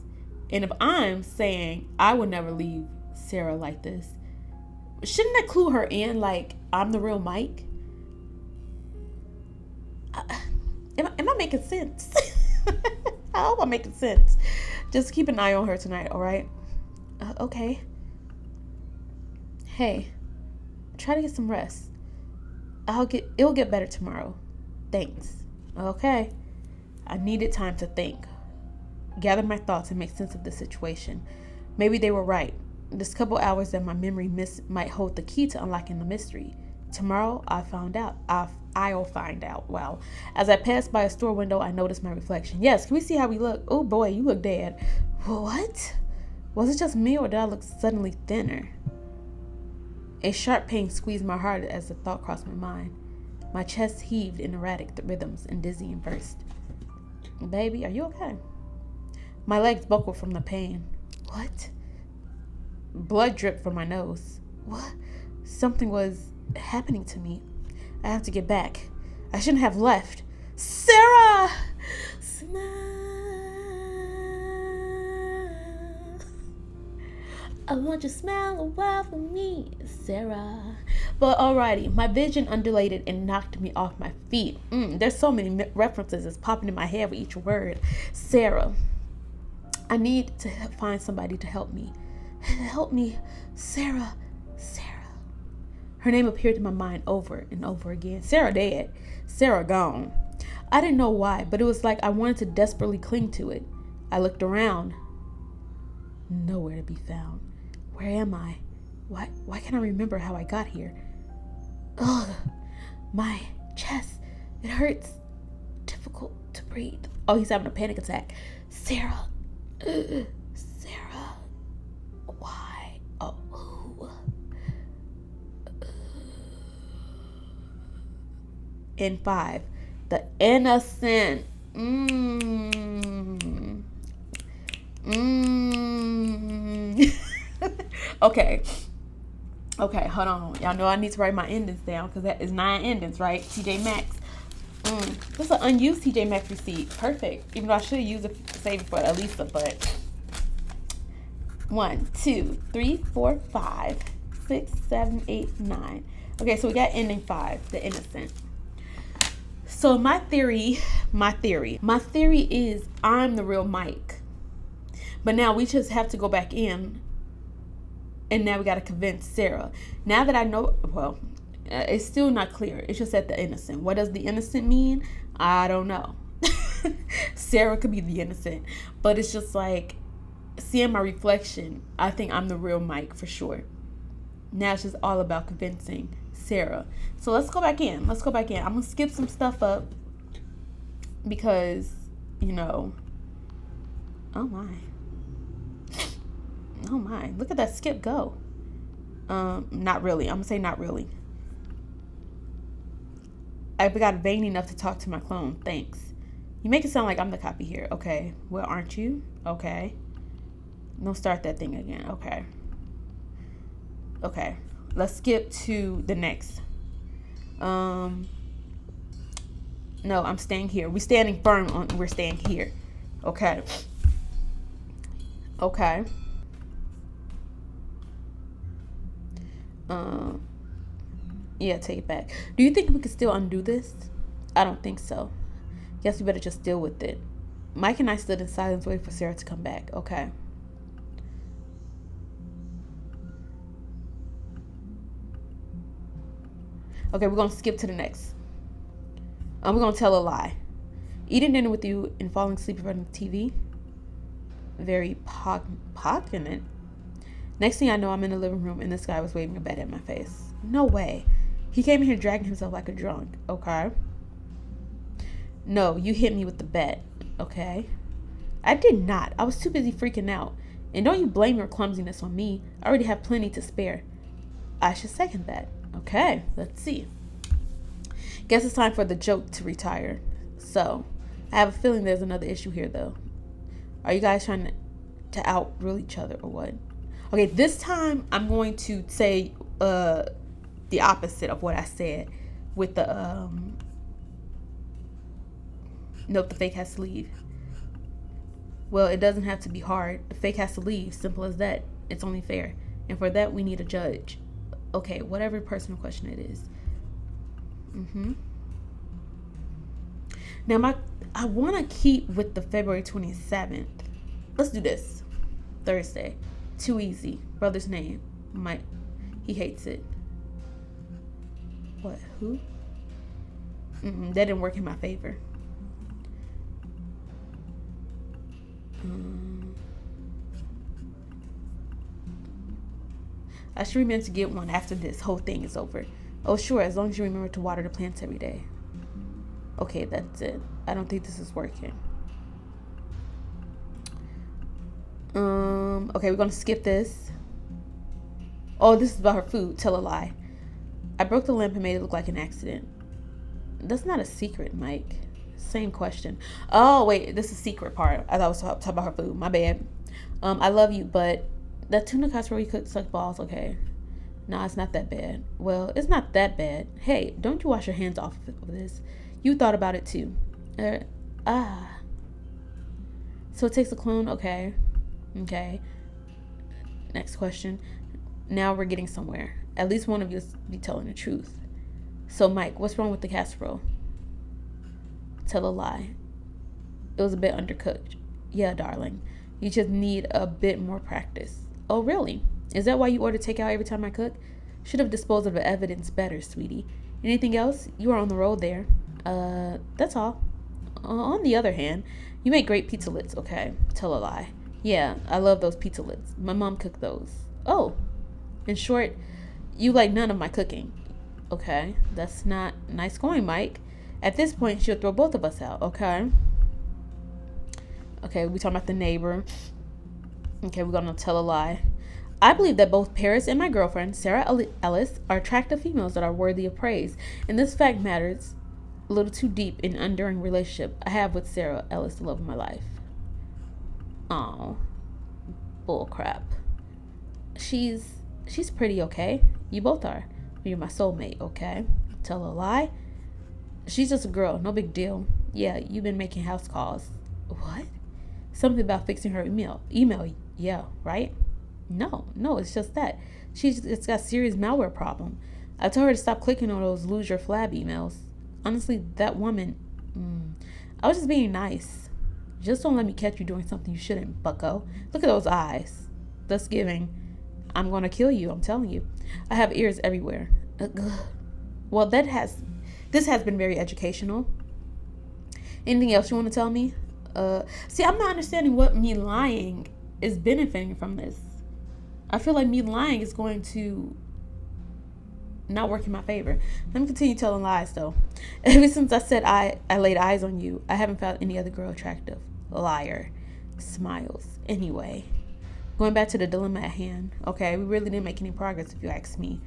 And if I'm saying I would never leave Sarah like this, shouldn't that clue her in like I'm the real Mike? Am I making sense? I hope I'm making sense. Just keep an eye on her tonight, all right? Okay. Hey, try to get some rest. It'll get better tomorrow. Thanks. Okay. I needed time to think, gather my thoughts, and make sense of the situation. Maybe they were right. This couple hours that my memory missed might hold the key to unlocking the mystery. Tomorrow, I'll find out. Wow. As I passed by a store window, I noticed my reflection. Yes, can we see how we look? Oh boy, you look dead. What? Was it just me or did I look suddenly thinner? A sharp pain squeezed my heart as the thought crossed my mind. My chest heaved in erratic rhythms and dizzying bursts. Baby, are you okay? My legs buckled from the pain. What? Blood dripped from my nose. What? Something was happening to me. I have to get back. I shouldn't have left. Sarah! Smile. I want you to smile a while for me, Sarah. But alrighty, my vision undulated and knocked me off my feet. There's so many references that's popping in my head with each word. Sarah. I need to find somebody to help me. Help me, Sarah. Her name appeared in my mind over and over again. Sarah dead. Sarah gone. I didn't know why, but it was like I wanted to desperately cling to it. I looked around. Nowhere to be found. Where am I? Why can't I remember how I got here? Ugh. My chest. It hurts. Difficult to breathe. Oh, he's having a panic attack. Sarah, Sarah. Why? Oh, who? In 5, the innocent. Okay. Okay, hold on. Y'all know I need to write my endings down because that is 9 endings, right? TJ Maxx. This is an unused TJ Maxx receipt. Perfect. Even though I should use it, save it for Elisa, but 1, 2, 3, 4, 5, 6, 7, 8, 9. Okay, so we got ending 5, the innocent. So my theory is I'm the real Mike. But now we just have to go back in, and now we got to convince Sarah. Now that I know, well, it's still not clear. It's just at the innocent. What does the innocent mean? I don't know. Sarah could be the innocent, but it's just like seeing my reflection. I think I'm the real Mike for sure. Now it's just all about convincing Sarah. So let's go back in. I'm gonna skip some stuff up because, you know, oh my, look at that skip go. Not really. I'm gonna say not really. I got vain enough to talk to my clone. Thanks. You make it sound like I'm the copy here. Okay. Well, aren't you? Okay. Don't start that thing again. Okay. Okay. Let's skip to the next. No, I'm staying here. We're standing firm on. We're staying here. Okay. Okay. Yeah, take it back. Do you think we could still undo this? I don't think so. Guess we better just deal with it. Mike and I stood in silence waiting for Sarah to come back. Okay. Okay, we're going to skip to the next. We're going to tell a lie. Eating dinner with you and falling asleep in front of the TV. Very poignant. Next thing I know, I'm in the living room and this guy was waving a bat at my face. No way. He came in here dragging himself like a drunk. Okay. No, you hit me with the bat. Okay. I did not. I was too busy freaking out. And don't you blame your clumsiness on me. I already have plenty to spare. I should second that. Okay, let's see. Guess it's time for the joke to retire. So, I have a feeling there's another issue here, though. Are you guys trying to out-rule each other or what? Okay, this time I'm going to say the opposite of what I said with the nope, the fake has to leave. Well, it doesn't have to be hard. The fake has to leave. Simple as that. It's only fair. And for that, we need a judge. Okay, whatever personal question it is. Now, I want to keep with the February 27th. Let's do this. Thursday. Too easy. Brother's name. Mike. He hates it. What? Who? That didn't work in my favor. I should remember to get one after this whole thing is over. Oh, sure, as long as you remember to water the plants every day. Okay, that's it. I don't think this is working. Okay, we're gonna skip this. Oh, this is about her food. Tell a lie. I broke the lamp and made it look like an accident. That's not a secret, Mike. Same question. Oh, wait, this is the secret part. I thought I was talking about her food. My bad. I love you, but that tuna casserole you could suck balls, okay? Nah, it's not that bad. Well, it's not that bad. Hey, don't you wash your hands off of this. You thought about it too. So it takes a clone? Okay. Okay. Next question. Now we're getting somewhere. At least one of you be telling the truth. So, Mike, what's wrong with the casserole? Tell a lie. It was a bit undercooked. Yeah, darling. You just need a bit more practice. Oh, really? Is that why you order takeout every time I cook? Should have disposed of the evidence better, sweetie. Anything else? You are on the road there. That's all. On the other hand, you make great pizza lids, okay? Tell a lie. Yeah, I love those pizza lids. My mom cooked those. Oh. In short, you like none of my cooking. Okay, that's not nice going, Mike. At this point, she'll throw both of us out, okay? Okay, we talking about the neighbor. Okay, we're gonna tell a lie. I believe that both Paris and my girlfriend, Sarah Ellis, are attractive females that are worthy of praise. And this fact matters a little too deep in enduring relationship I have with Sarah Ellis, the love of my life. Oh, bull crap. She's pretty, okay? You both are. You're my soulmate, okay? Tell a lie. She's just a girl, no big deal. Yeah, you've been making house calls. What? Something about fixing her email. Yeah, right? No, it's just that. It's got a serious malware problem. I told her to stop clicking on those lose your flab emails. Honestly, that woman, I was just being nice. Just don't let me catch you doing something you shouldn't, bucko. Look at those eyes. Thus giving, I'm going to kill you, I'm telling you. I have ears everywhere. Well, this has been very educational. Anything else you want to tell me? See, I'm not understanding what me lying is benefiting from this. I feel like me lying is going to not work in my favor. Let me continue telling lies, though. Ever since I said I laid eyes on you, I haven't found any other girl attractive. Liar. Smiles. Anyway, going back to the dilemma at hand. Okay, we really didn't make any progress if you ask me.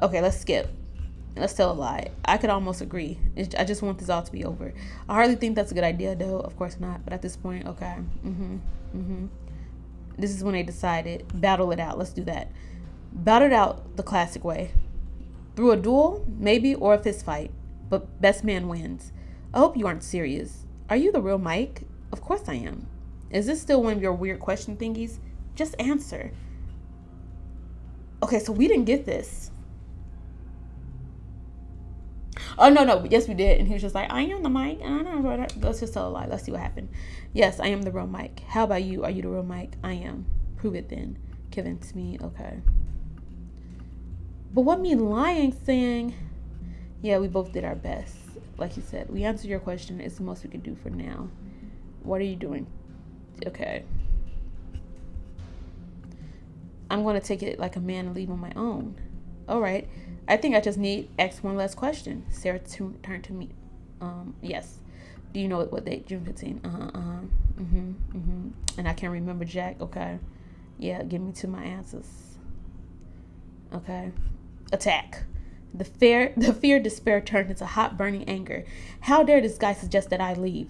Okay, let's skip. Let's tell a lie. I could almost agree. I just want this all to be over. I hardly think that's a good idea, though. Of course not. But at this point, okay. This is when they decided, battle it out. Let's do that. Battle it out the classic way. Through a duel, maybe, or a fist fight. But best man wins. I hope you aren't serious. Are you the real Mike? Of course I am. Is this still one of your weird question thingies? Just answer. Okay, so we didn't get this. Oh, no. Yes, we did. And he was just like, I am the Mike. Let's just tell a lie. Let's see what happened. Yes, I am the real Mike. How about you? Are you the real Mike? I am. Prove it then. Convince me. Okay. But what me lying saying? Yeah, we both did our best. Like you said, we answered your question. It's the most we can do for now. What are you doing? Okay. I'm going to take it like a man and leave on my own. All right. I think I just need ask one last question. Sarah turned to me. Yes. Do you know what date? June 15. And I can't remember Jack. Okay. Yeah, give me to my answers. Okay. Attack. The fear, despair turned into hot, burning anger. How dare this guy suggest that I leave?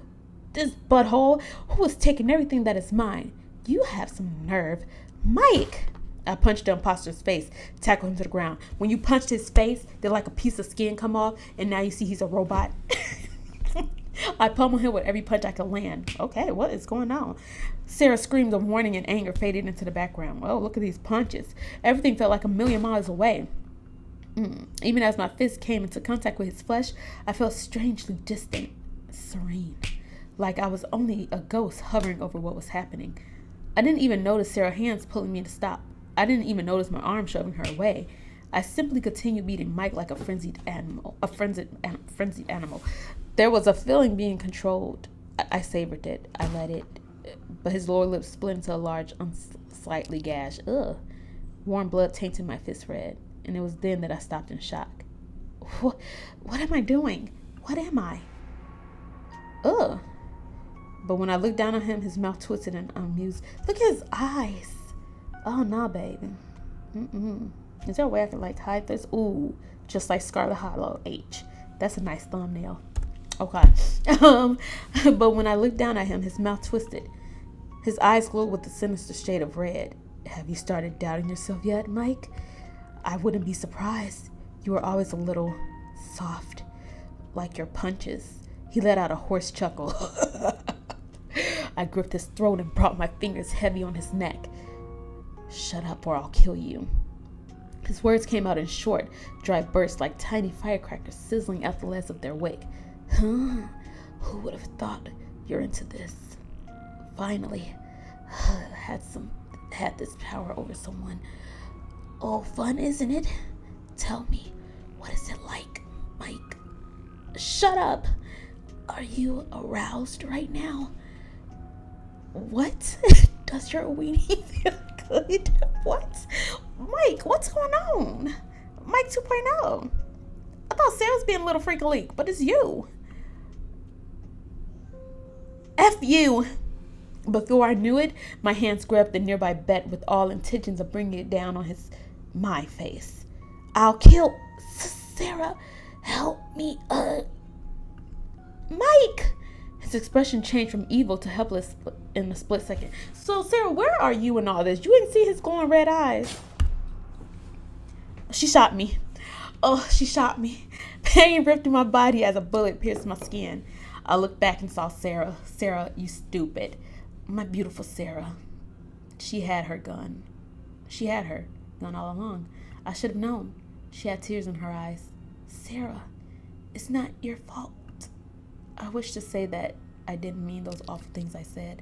This butthole who is taking everything that is mine. You have some nerve. Mike! I punched the imposter's face, tackled him to the ground. When you punched his face, did like a piece of skin come off, and now you see he's a robot? I pummeled him with every punch I could land. Okay, what is going on? Sarah's screams of warning and anger faded into the background. Oh, look at these punches. Everything felt like a million miles away. Even as my fist came into contact with his flesh, I felt strangely distant, serene, like I was only a ghost hovering over what was happening. I didn't even notice Sarah's hands pulling me to stop. I didn't even notice my arm shoving her away. I simply continued beating Mike like a frenzied animal. There was a feeling being controlled. I savored it. I let it. But his lower lip split into a large, unsightly gash. Ugh. Warm blood tainted my fist red. And it was then that I stopped in shock. What am I doing? What am I? Ugh. But when I looked down on him, his mouth twisted and amused. Look at his eyes. Oh, nah, baby. Is there a way I could, hide this? Ooh, just like Scarlet Hollow H. That's a nice thumbnail. Okay. But when I looked down at him, his mouth twisted. His eyes glowed with a sinister shade of red. Have you started doubting yourself yet, Mike? I wouldn't be surprised. You were always a little soft, like your punches. He let out a hoarse chuckle. I gripped his throat and brought my fingers heavy on his neck. Shut up or I'll kill you. His words came out in short, dry bursts like tiny firecrackers sizzling out the last of their wick. Huh? Who would have thought you're into this? Finally, had this power over someone. Oh, fun, isn't it? Tell me, what is it like, Mike? Shut up! Are you aroused right now? What? Does your weenie feel good? What? Mike, what's going on? Mike 2.0. I thought Sarah was being a little freak a leak, but it's you. F you. Before I knew it, my hands grabbed the nearby bat with all intentions of bringing it down on my face. I'll kill Sarah. Help me, Mike. His expression changed from evil to helpless in a split second. So, Sarah, where are you in all this? You didn't see his glowing red eyes. She shot me. Oh, she shot me. Pain ripped through my body as a bullet pierced my skin. I looked back and saw Sarah. Sarah, you stupid. My beautiful Sarah. She had her gun. She had her gun all along. I should have known. She had tears in her eyes. Sarah, it's not your fault. I wish to say that I didn't mean those awful things I said,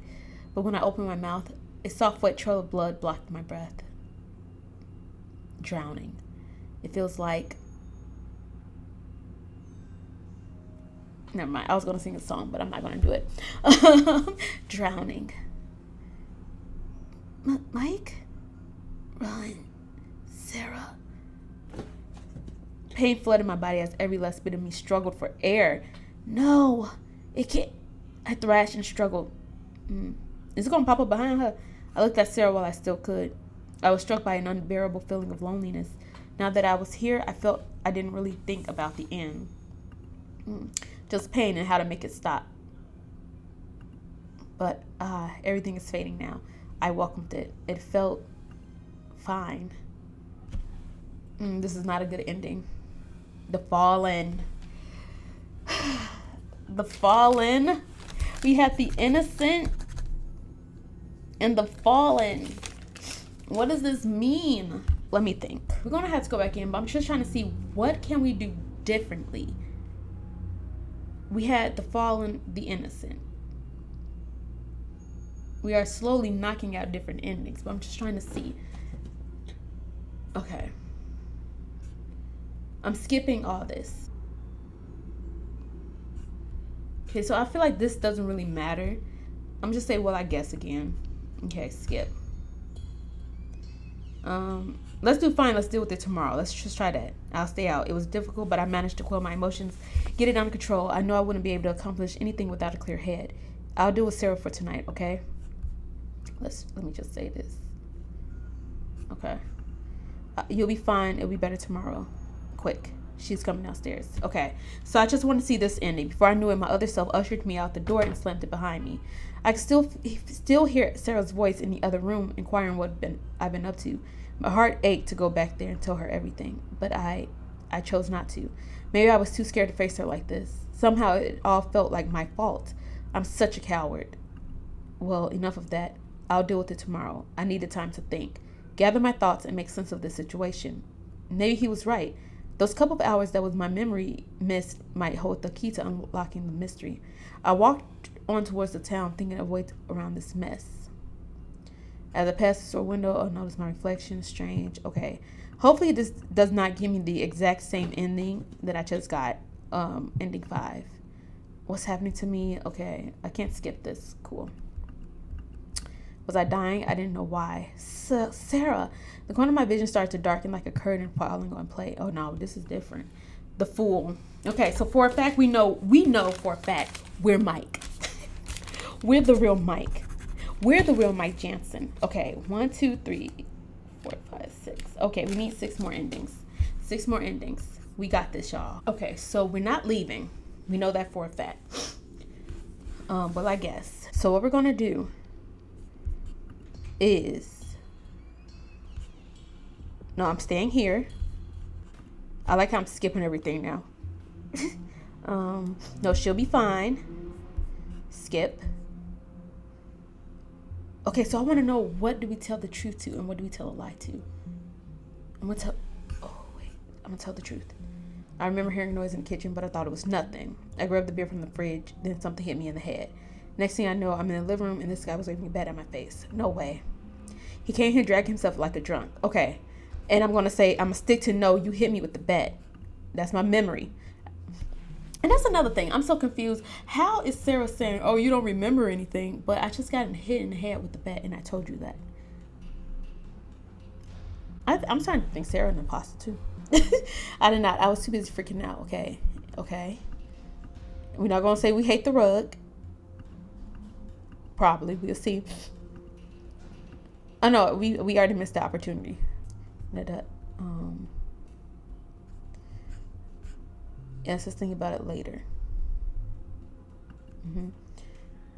but when I opened my mouth, a soft, wet trail of blood blocked my breath. Drowning. It feels like... Never mind. I was going to sing a song, but I'm not going to do it. Drowning. Mike? Run. Sarah. Pain flooded my body as every last bit of me struggled for air. No, it can't. I thrashed and struggled. Is it going to pop up behind her? I looked at Sarah while I still could. I was struck by an unbearable feeling of loneliness. Now that I was here, I felt I didn't really think about the end. Just pain and how to make it stop. But everything is fading now. I welcomed it. It felt fine. This is not a good ending. The Fallen. The Fallen. We had the innocent and the fallen. What does this mean? Let me think. We're gonna have to go back in, but I'm just trying to see what can we do differently. We had the fallen, the innocent. We are slowly knocking out different endings, but I'm just trying to see. Okay. I'm skipping all this. Okay, so I feel like this doesn't really matter. I'm just saying, well, I guess again. Okay, skip. Let's do fine. Let's deal with it tomorrow. Let's just try that. I'll stay out. It was difficult, but I managed to quell my emotions, get it under control. I know I wouldn't be able to accomplish anything without a clear head. I'll deal with Sarah for tonight, okay? Let me just say this. Okay. You'll be fine. It'll be better tomorrow. Quick. She's coming downstairs. Okay. So I just want to see this ending. Before I knew it, my other self ushered me out the door and slammed it behind me. I could still hear Sarah's voice in the other room, inquiring what I've been up to. My heart ached to go back there and tell her everything, but I chose not to. Maybe I was too scared to face her like this. Somehow it all felt like my fault. I'm such a coward. Well, enough of that. I'll deal with it tomorrow. I needed time to think, gather my thoughts, and make sense of this situation. Maybe he was right. Those couple of hours that was my memory missed might hold the key to unlocking the mystery. I walked on towards the town, thinking of ways around this mess. As I passed the store window, I noticed my reflection. Strange. Okay. Hopefully this does not give me the exact same ending that I just got. Ending 5. What's happening to me? Okay. I can't skip this. Cool. Was I dying? I didn't know why. Sarah. The corner of my vision started to darken like a curtain falling on play. Oh no, this is different. The Fool. Okay, so for a fact, we know for a fact we're Mike. We're the real Mike. We're the real Mike Jansen. Okay, 1, 2, 3, 4, 5, 6. Okay, we need 6 more endings. 6 more endings. We got this, y'all. Okay, so we're not leaving. We know that for a fact. Well, I guess. So what we're gonna do is... No, I'm staying here. I like how I'm skipping everything now. No, she'll be fine. Skip. Okay, so I want to know, what do we tell the truth to and what do we tell a lie to? I'm going to tell the truth. I remember hearing noise in the kitchen, but I thought it was nothing. I grabbed the beer from the fridge, then something hit me in the head. Next thing I know, I'm in the living room and this guy was waving a bat at my face. No way. He came here dragging himself like a drunk. Okay. And I'm going to say, I'm going to stick to no, you hit me with the bat. That's my memory. And that's another thing. I'm so confused. How is Sarah saying, oh, you don't remember anything, but I just got hit in the head with the bat and I told you that? I'm starting to think Sarah's an imposter too. I did not. I was too busy freaking out. Okay. We're not going to say we hate the rug. Probably. We'll see. Oh no, we already missed the opportunity. Yes, let's think about it later.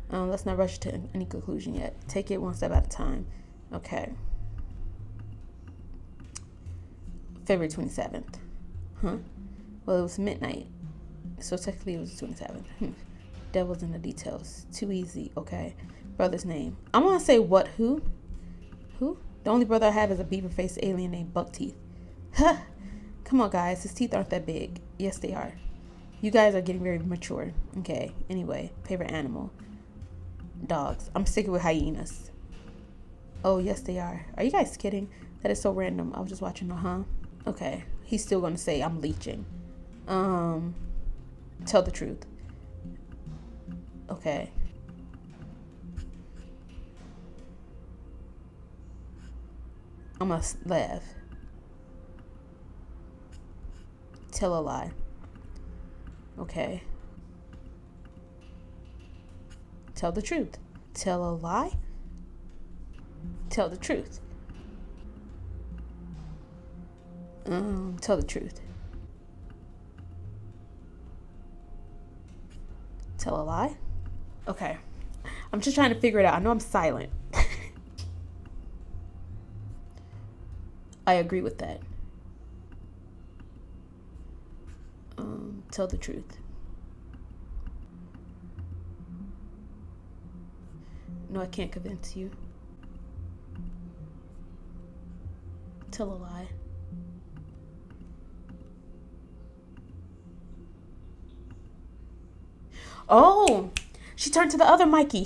Let's not rush to any conclusion yet. Take it one step at a time. Okay. February 27th. Well, it was midnight. So technically it was the 27th. Devil's in the details. Too easy. Okay. Brother's name. I'm going to say what? Who? The only brother I have is a beaver-faced alien named Buckteeth. Huh. Come on, guys. His teeth aren't that big. Yes, they are. You guys are getting very mature. Okay. Anyway, favorite animal. Dogs. I'm sticking with hyenas. Oh, yes, they are. Are you guys kidding? That is so random. I was just watching Okay. He's still going to say I'm leeching. Tell the truth. Okay. I'm going to laugh. Tell a lie. Okay. Tell the truth. Tell a lie. Tell the truth. Tell the truth. Tell a lie. Okay. I'm just trying to figure it out. I know I'm silent. I agree with that. Tell the truth. No, I can't convince you. Tell a lie. Oh, she turned to the other Mikey.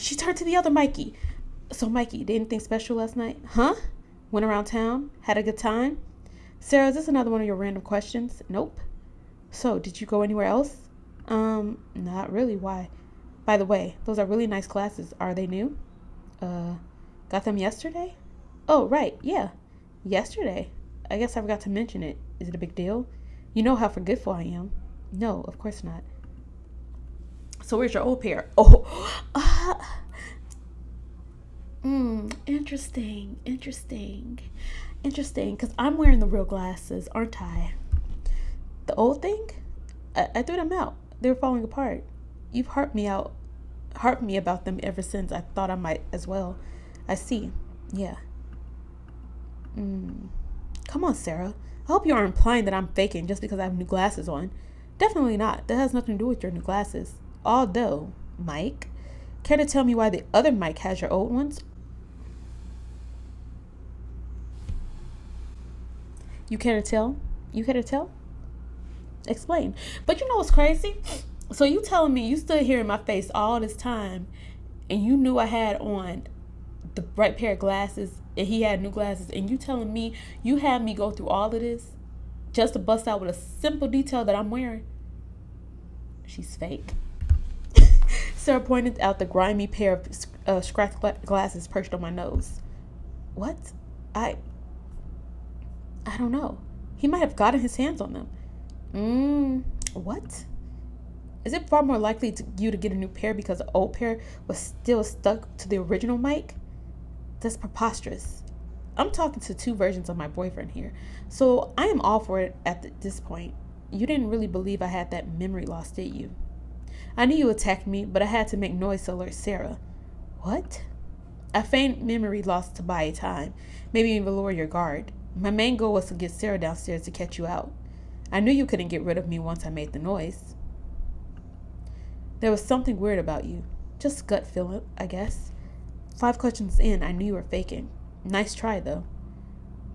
So, Mikey, did anything special last night? Huh? Went around town? Had a good time? Sarah, is this another one of your random questions? Nope. So, did you go anywhere else? Not really. Why? By the way, those are really nice glasses. Are they new? Got them yesterday? Oh, right. Yeah. Yesterday. I guess I forgot to mention it. Is it a big deal? You know how forgetful I am. No, of course not. So where's your old pair? Interesting. Because I'm wearing the real glasses, aren't I? The old thing? I threw them out. They were falling apart. You've harped me about them ever since. I thought I might as well. I see. Yeah. Come on, Sarah. I hope you aren't implying that I'm faking just because I have new glasses on. Definitely not. That has nothing to do with your new glasses. Although, Mike, care to tell me why the other Mike has your old ones? You care to tell? Explain. But you know what's crazy? So you telling me you stood here in my face all this time and you knew I had on the right pair of glasses and he had new glasses, and you telling me you had me go through all of this just to bust out with a simple detail that I'm wearing? She's fake. Sarah pointed out the grimy pair of scratched glasses perched on my nose. What? I don't know. He might have gotten his hands on them. What? Is it far more likely you to get a new pair because the old pair was still stuck to the original Mike? That's preposterous. I'm talking to two versions of my boyfriend here, so I am all for it at this point. You didn't really believe I had that memory loss, did you? I knew you attacked me, but I had to make noise to alert Sarah. What? I feigned memory loss to buy time, maybe even lower your guard. My main goal was to get Sarah downstairs to catch you out. I knew you couldn't get rid of me once I made the noise. There was something weird about you. Just gut feeling, I guess. 5 questions in, I knew you were faking. Nice try, though.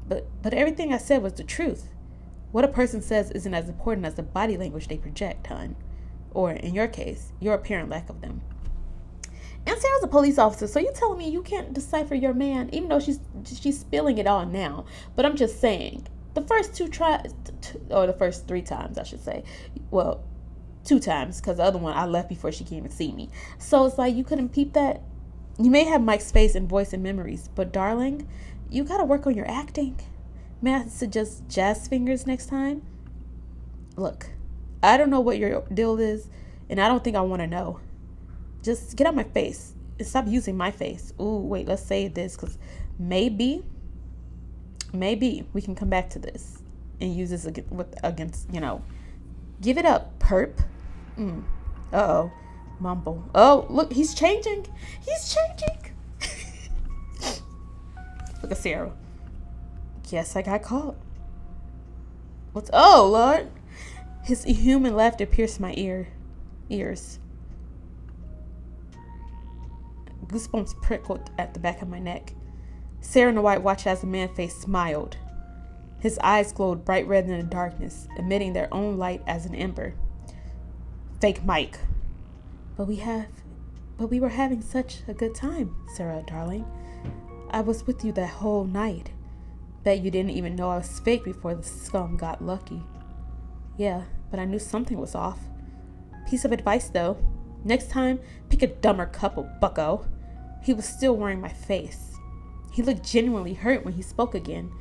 But everything I said was the truth. What a person says isn't as important as the body language they project, hon. Or, in your case, your apparent lack of them. And Sarah's a police officer, so you're telling me you can't decipher your man, even though she's spilling it all now. But I'm just saying, the first 3 times, I should say. Well, 2 times, because the other one I left before she came and see me. So it's like you couldn't peep that. You may have Mike's face and voice and memories, but darling, you gotta work on your acting. May I suggest jazz fingers next time? Look, I don't know what your deal is, and I don't think I want to know. Just get out my face. stop using my face. Ooh, wait, let's save this, because maybe we can come back to this and use this against, give it up, perp. Uh-oh. Mumble. Oh, look, he's changing. Look at Sarah. Guess I got caught. Oh, Lord. His human laughter pierced my ears. Goosebumps prickled at the back of my neck. Sarah and the White watched as the man's face smiled. His eyes glowed bright red in the darkness, emitting their own light as an ember. Fake Mike. But we were having such a good time, Sarah, darling. I was with you that whole night. Bet you didn't even know I was fake before the scum got lucky. Yeah, but I knew something was off. Piece of advice, though. Next time, pick a dumber couple, bucko. He was still wearing my face. He looked genuinely hurt when he spoke again.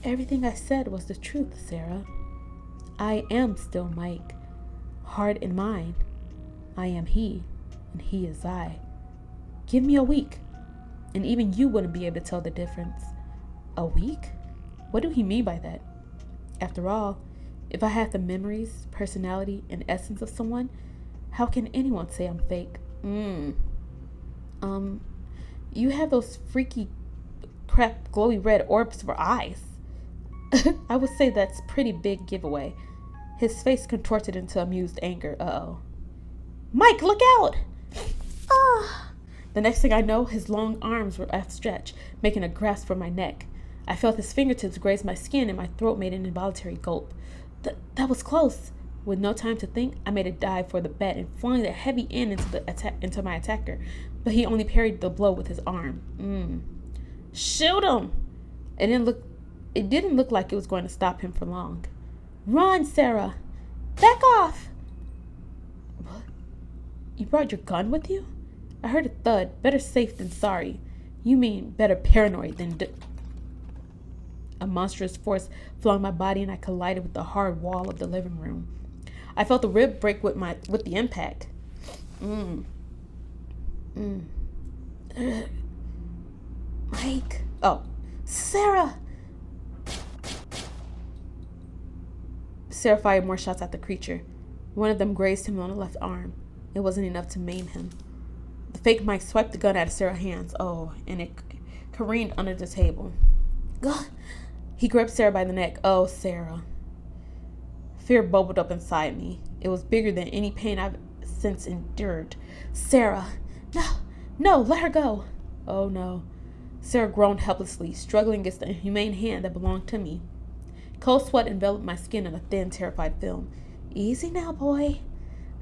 Everything I said was the truth, Sarah. I am still Mike. Heart and mind. I am he, and he is I. Give me a week, and even you wouldn't be able to tell the difference. A week? What do he mean by that? After all, if I have the memories, personality, and essence of someone, how can anyone say I'm fake? You have those freaky crap glowy red orbs for eyes. I would say that's pretty big giveaway. His face contorted into amused anger. Uh-oh. Mike, look out! Ah! The next thing I know, his long arms were outstretched, making a grasp for my neck. I felt his fingertips graze my skin and my throat made an involuntary gulp. That was close. With no time to think, I made a dive for the bed and flung the heavy end into my attacker, but he only parried the blow with his arm. Shoot him! It didn't look like it was going to stop him for long. Run, Sarah! Back off! What? You brought your gun with you? I heard a thud. Better safe than sorry. You mean better paranoid than... A monstrous force flung my body and I collided with the hard wall of the living room. I felt the rib break with the impact. Mike. Oh, Sarah. Sarah fired more shots at the creature. One of them grazed him on the left arm. It wasn't enough to maim him. The fake Mike swiped the gun out of Sarah's hands. Oh, and it careened under the table. Ugh. He gripped Sarah by the neck. Oh, Sarah. Fear bubbled up inside me. It was bigger than any pain I've since endured. Sarah. No, let her go. Oh, no. Sarah groaned helplessly, struggling against the inhumane hand that belonged to me. Cold sweat enveloped my skin in a thin, terrified film. Easy now, boy.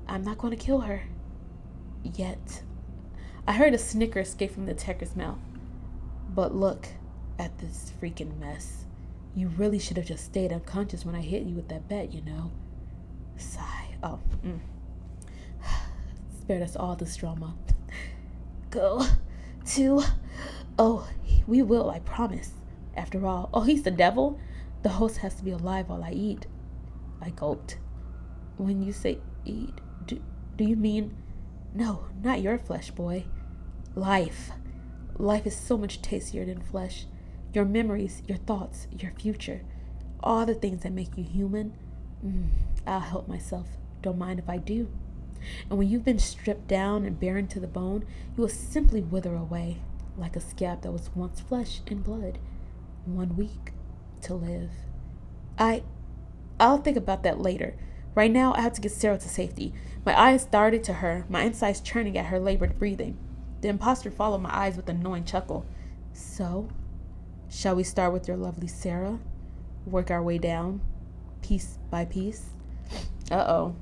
I'm not going to kill her. Yet. I heard a snicker escape from the attacker's mouth. But look at this freaking mess. You really should have just stayed unconscious when I hit you with that bat, Sigh. Oh, spared us all this drama. Go to... Oh, we will, I promise. After all, he's the devil? The host has to be alive while I eat. I gulped. When you say eat, do you mean... No, not your flesh, boy. Life. Life is so much tastier than flesh. Your memories, your thoughts, your future. All the things that make you human. I'll help myself. Don't mind if I do. And when you've been stripped down and barren to the bone, you will simply wither away, like a scab that was once flesh and blood. 1 week to live. I'll think about that later. Right now, I have to get Sarah to safety. My eyes darted to her, my insides churning at her labored breathing. The imposter followed my eyes with an annoying chuckle. So, shall we start with your lovely Sarah? Work our way down, piece by piece? Uh-oh.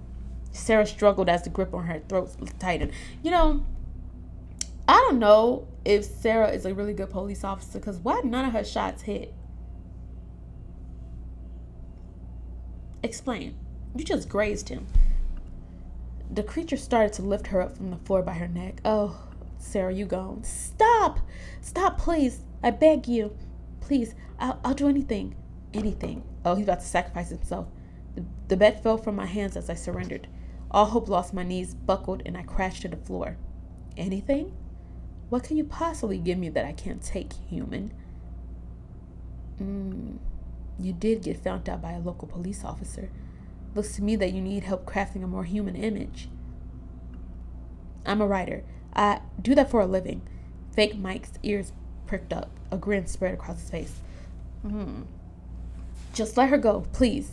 Sarah struggled as the grip on her throat tightened. I don't know if Sarah is a really good police officer, because why none of her shots hit? Explain. You just grazed him. The creature started to lift her up from the floor by her neck. Oh, Sarah, you gone. Stop! Stop, please. I beg you. Please, I'll do anything. Anything. Oh, he's about to sacrifice himself. The bed fell from my hands as I surrendered. All hope lost, my knees buckled, and I crashed to the floor. Anything? What can you possibly give me that I can't take, human? You did get found out by a local police officer. Looks to me that you need help crafting a more human image. I'm a writer. I do that for a living. Fake Mike's ears pricked up. A grin spread across his face. Just let her go, please.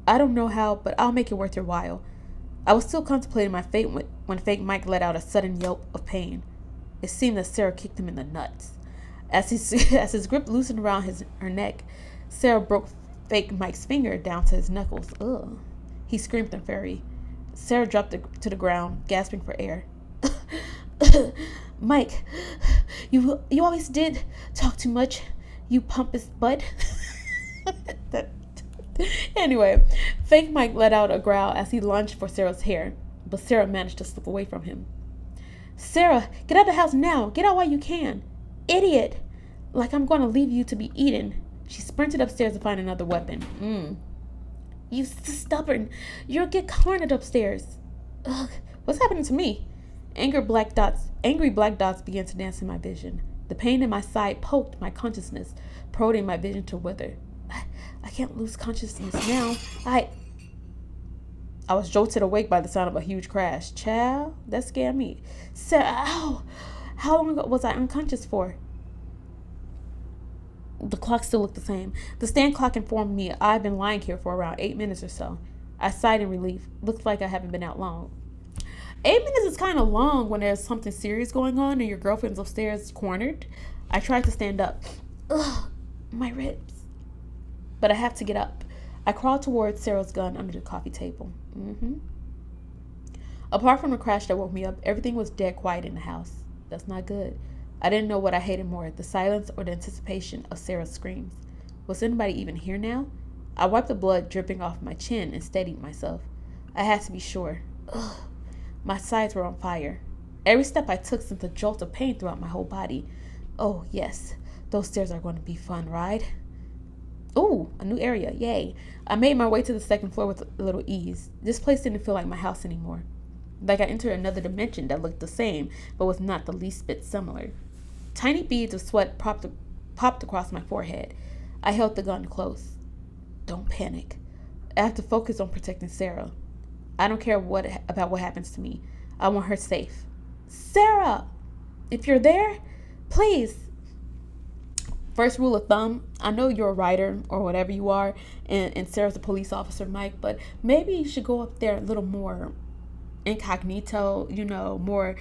I don't know how, but I'll make it worth your while. I was still contemplating my fate when Fake Mike let out a sudden yelp of pain. It seemed that Sarah kicked him in the nuts. As his grip loosened around her neck, Sarah broke Fake Mike's finger down to his knuckles. Ugh. He screamed in fury. Sarah dropped to the ground, gasping for air. Mike, you always did talk too much, you pompous bud. Anyway, Fake Mike let out a growl as he lunged for Sarah's hair, but Sarah managed to slip away from him. Sarah, get out of the house now. Get out while you can. Idiot. Like I'm going to leave you to be eaten. She sprinted upstairs to find another weapon. You stubborn. You'll get cornered upstairs. Ugh, what's happening to me? Angry black dots began to dance in my vision. The pain in my side poked my consciousness, prodding my vision to wither. I can't lose consciousness now. I was jolted awake by the sound of a huge crash. Child, that scared me. Sarah, ow! How long was I unconscious for? The clock still looked the same. The stand clock informed me I've been lying here for around 8 minutes or so. I sighed in relief. Looks like I haven't been out long. 8 minutes is kind of long when there's something serious going on and your girlfriend's upstairs cornered. I tried to stand up. Ugh, my ribs. But I have to get up. I crawled towards Sarah's gun under the coffee table. Apart from the crash that woke me up, everything was dead quiet in the house. That's not good. I didn't know what I hated more, the silence or the anticipation of Sarah's screams. Was anybody even here now? I wiped the blood dripping off my chin and steadied myself. I had to be sure. Ugh. My sides were on fire. Every step I took sent a jolt of pain throughout my whole body. Oh, yes. Those stairs are going to be fun, right? Ooh, a new area. Yay. I made my way to the second floor with a little ease. This place didn't feel like my house anymore. Like I entered another dimension that looked the same, but was not the least bit similar. Tiny beads of sweat popped across my forehead. I held the gun close. Don't panic. I have to focus on protecting Sarah. I don't care about what happens to me. I want her safe. Sarah! If you're there, please. First rule of thumb, I know you're a writer or whatever you are, and Sarah's a police officer, Mike, but maybe you should go up there a little more incognito, more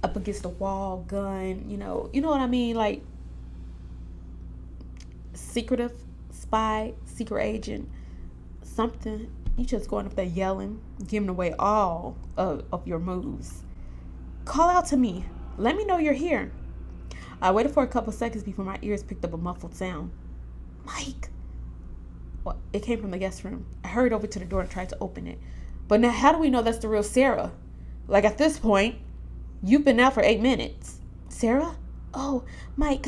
up against the wall, gun, you know what I mean? Like, secretive spy, secret agent, something. You just going up there yelling, giving away all of your moves. Call out to me. Let me know you're here. I waited for a couple seconds before my ears picked up a muffled sound. Mike! Well, it came from the guest room. I hurried over to the door and tried to open it. But now how do we know that's the real Sarah? Like, at this point, you've been out for 8 minutes. Sarah? Oh, Mike,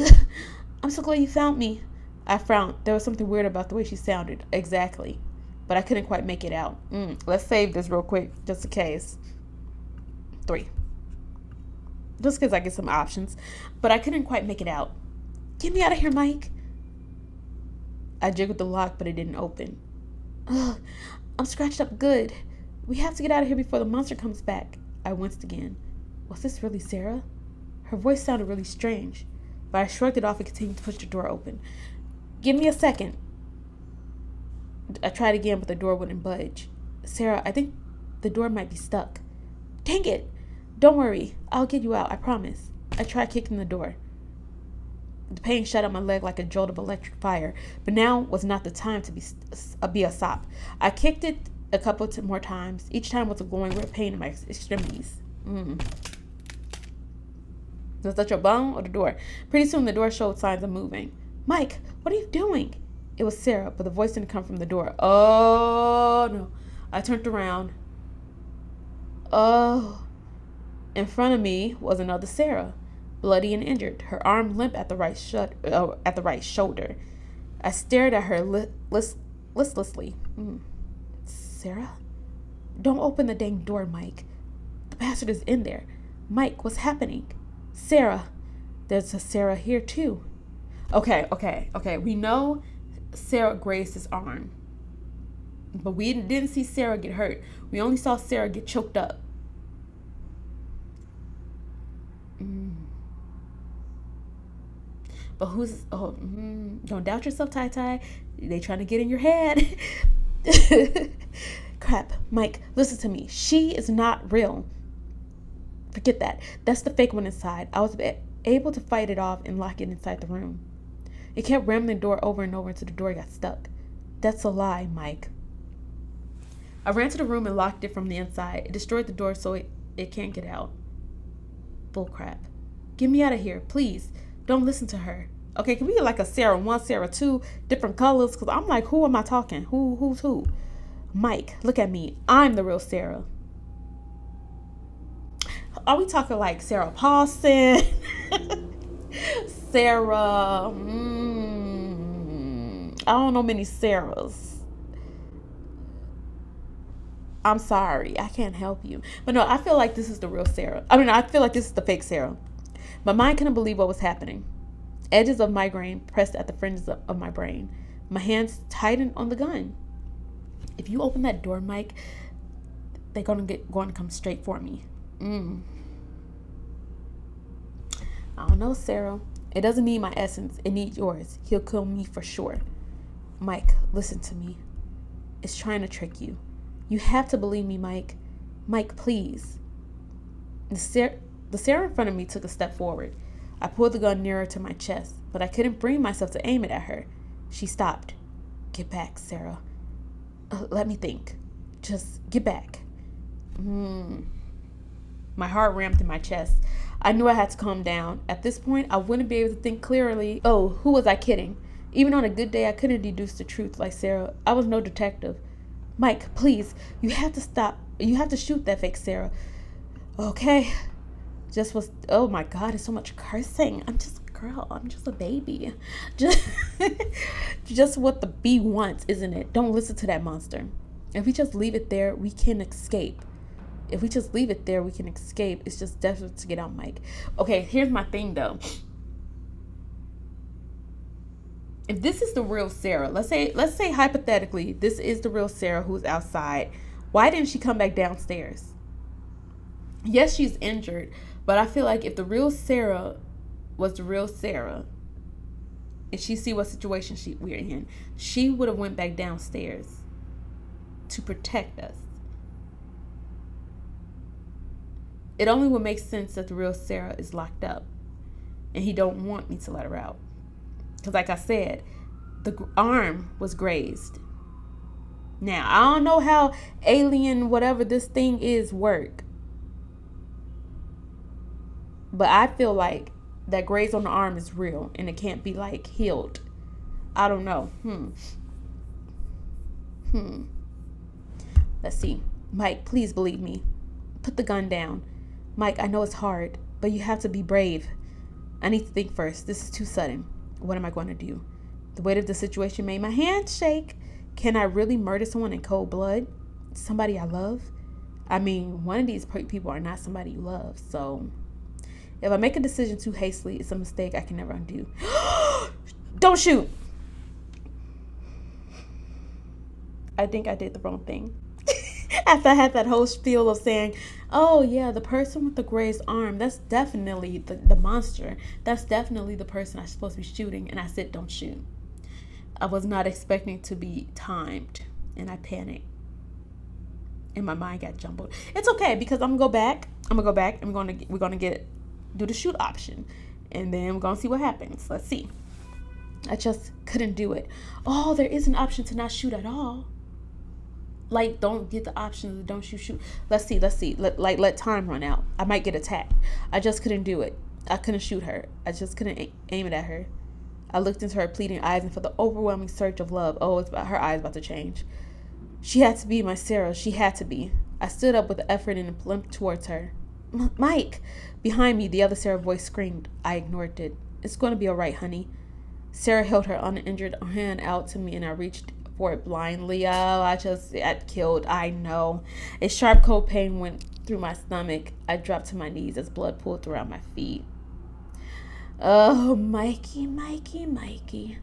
I'm so glad you found me. I frowned. There was something weird about the way she sounded. Exactly. But I couldn't quite make it out. Let's save this real quick, just in case. 3. Just because I get some options. But I couldn't quite make it out. Get me out of here, Mike. I jiggled the lock, but it didn't open. Ugh, I'm scratched up good. We have to get out of here before the monster comes back. I winced again. Was this really Sarah? Her voice sounded really strange, but I shrugged it off and continued to push the door open. Give me a second. I tried again, but the door wouldn't budge. Sarah, I think the door might be stuck. Dang it. Don't worry. I'll get you out, I promise. I tried kicking the door. The pain shot up my leg like a jolt of electric fire, but now was not the time to be a sop. I kicked it a couple more times, each time with a glowing red pain in my extremities. Was that your bone or the door? Pretty soon the door showed signs of moving. Mike, what are you doing? It was Sarah, but the voice didn't come from the door. Oh, no. I turned around. Oh. In front of me was another Sarah, bloody and injured, her arm limp at the right shoulder. I stared at her listlessly. Sarah? Don't open the dang door, Mike. The bastard is in there. Mike, what's happening? Sarah, There's a Sarah here too. Okay. We know Sarah grazed his arm, but we didn't see Sarah get hurt. We only saw Sarah get choked up. But who's... don't doubt yourself, Tai. They trying to get in your head. Crap. Mike, listen to me. She is not real. Forget that. That's the fake one inside. I was able to fight it off and lock it inside the room. It kept ramming the door over and over until the door got stuck. That's a lie, Mike. I ran to the room and locked it from the inside. It destroyed the door so it can't get out. Bullcrap. Get me out of here, please. Don't listen to her. Okay, can we get like a Sarah 1, Sarah 2, different colors? Because I'm like, who am I talking? Who's who? Mike, look at me. I'm the real Sarah. Are we talking like Sarah Paulson? Sarah... I don't know many Sarahs. I'm sorry. I can't help you. But no, I feel like this is the real Sarah. I feel like this is the fake Sarah. My mind couldn't believe what was happening. Edges of migraine pressed at the fringes of my brain. My hands tightened on the gun. If you open that door, Mike, they're going to come straight for me. I don't know, Sarah. It doesn't need my essence. It needs yours. He'll kill me for sure. Mike, listen to me. It's trying to trick you. You have to believe me, Mike. Mike, please. The Sarah in front of me took a step forward. I pulled the gun nearer to my chest, but I couldn't bring myself to aim it at her. She stopped. Get back, Sarah. Let me think. Just get back. My heart ramped in my chest. I knew I had to calm down. At this point, I wouldn't be able to think clearly. Oh, who was I kidding? Even on a good day, I couldn't deduce the truth like Sarah. I was no detective. Mike, please, you have to stop. You have to shoot that fake Sarah. Okay. Oh my God, it's so much cursing. I'm just a baby. Just what the bee wants, isn't it? Don't listen to that monster. If we just leave it there, we can escape. It's just desperate to get out, Mike. Okay, here's my thing though. If this is the real Sarah, let's say hypothetically, this is the real Sarah who's outside. Why didn't she come back downstairs? Yes, she's injured, but I feel like if the real Sarah was the real Sarah, and she see what situation we're in, she would have went back downstairs to protect us. It only would make sense that the real Sarah is locked up, and he don't want me to let her out. Because like I said, the arm was grazed. Now, I don't know how alien whatever this thing is work. But I feel like that graze on the arm is real and it can't be like healed. I don't know. Let's see. Mike, please believe me. Put the gun down. Mike, I know it's hard, but you have to be brave. I need to think first. This is too sudden. What am I going to do? The weight of the situation made my hands shake. Can I really murder someone in cold blood? Somebody I love? I mean, one of these people are not somebody you love. So if I make a decision too hastily, it's a mistake I can never undo. Don't shoot. I think I did the wrong thing. After I had that whole spiel of saying, oh yeah, the person with the grazed arm, that's definitely the monster. That's definitely the person I'm supposed to be shooting. And I said, don't shoot. I was not expecting to be timed. And I panicked. And my mind got jumbled. It's okay because I'm gonna go back. And we're gonna do the shoot option. And then we're gonna see what happens. Let's see. I just couldn't do it. Oh, there is an option to not shoot at all. Like, don't get the option of don't shoot. Let's see. Let time run out. I might get attacked. I just couldn't do it. I couldn't shoot her. I just couldn't aim it at her. I looked into her pleading eyes and for the overwhelming surge of love. Oh, her eyes about to change. She had to be my Sarah. She had to be. I stood up with effort and limped towards her. Mike! Behind me, the other Sarah voice screamed. I ignored it. It's going to be all right, honey. Sarah held her uninjured hand out to me and I reached for it blindly. Oh, I killed. I know. A sharp cold pain went through my stomach. I dropped to my knees as blood pooled throughout my feet. Oh, Mikey, Mikey, Mikey.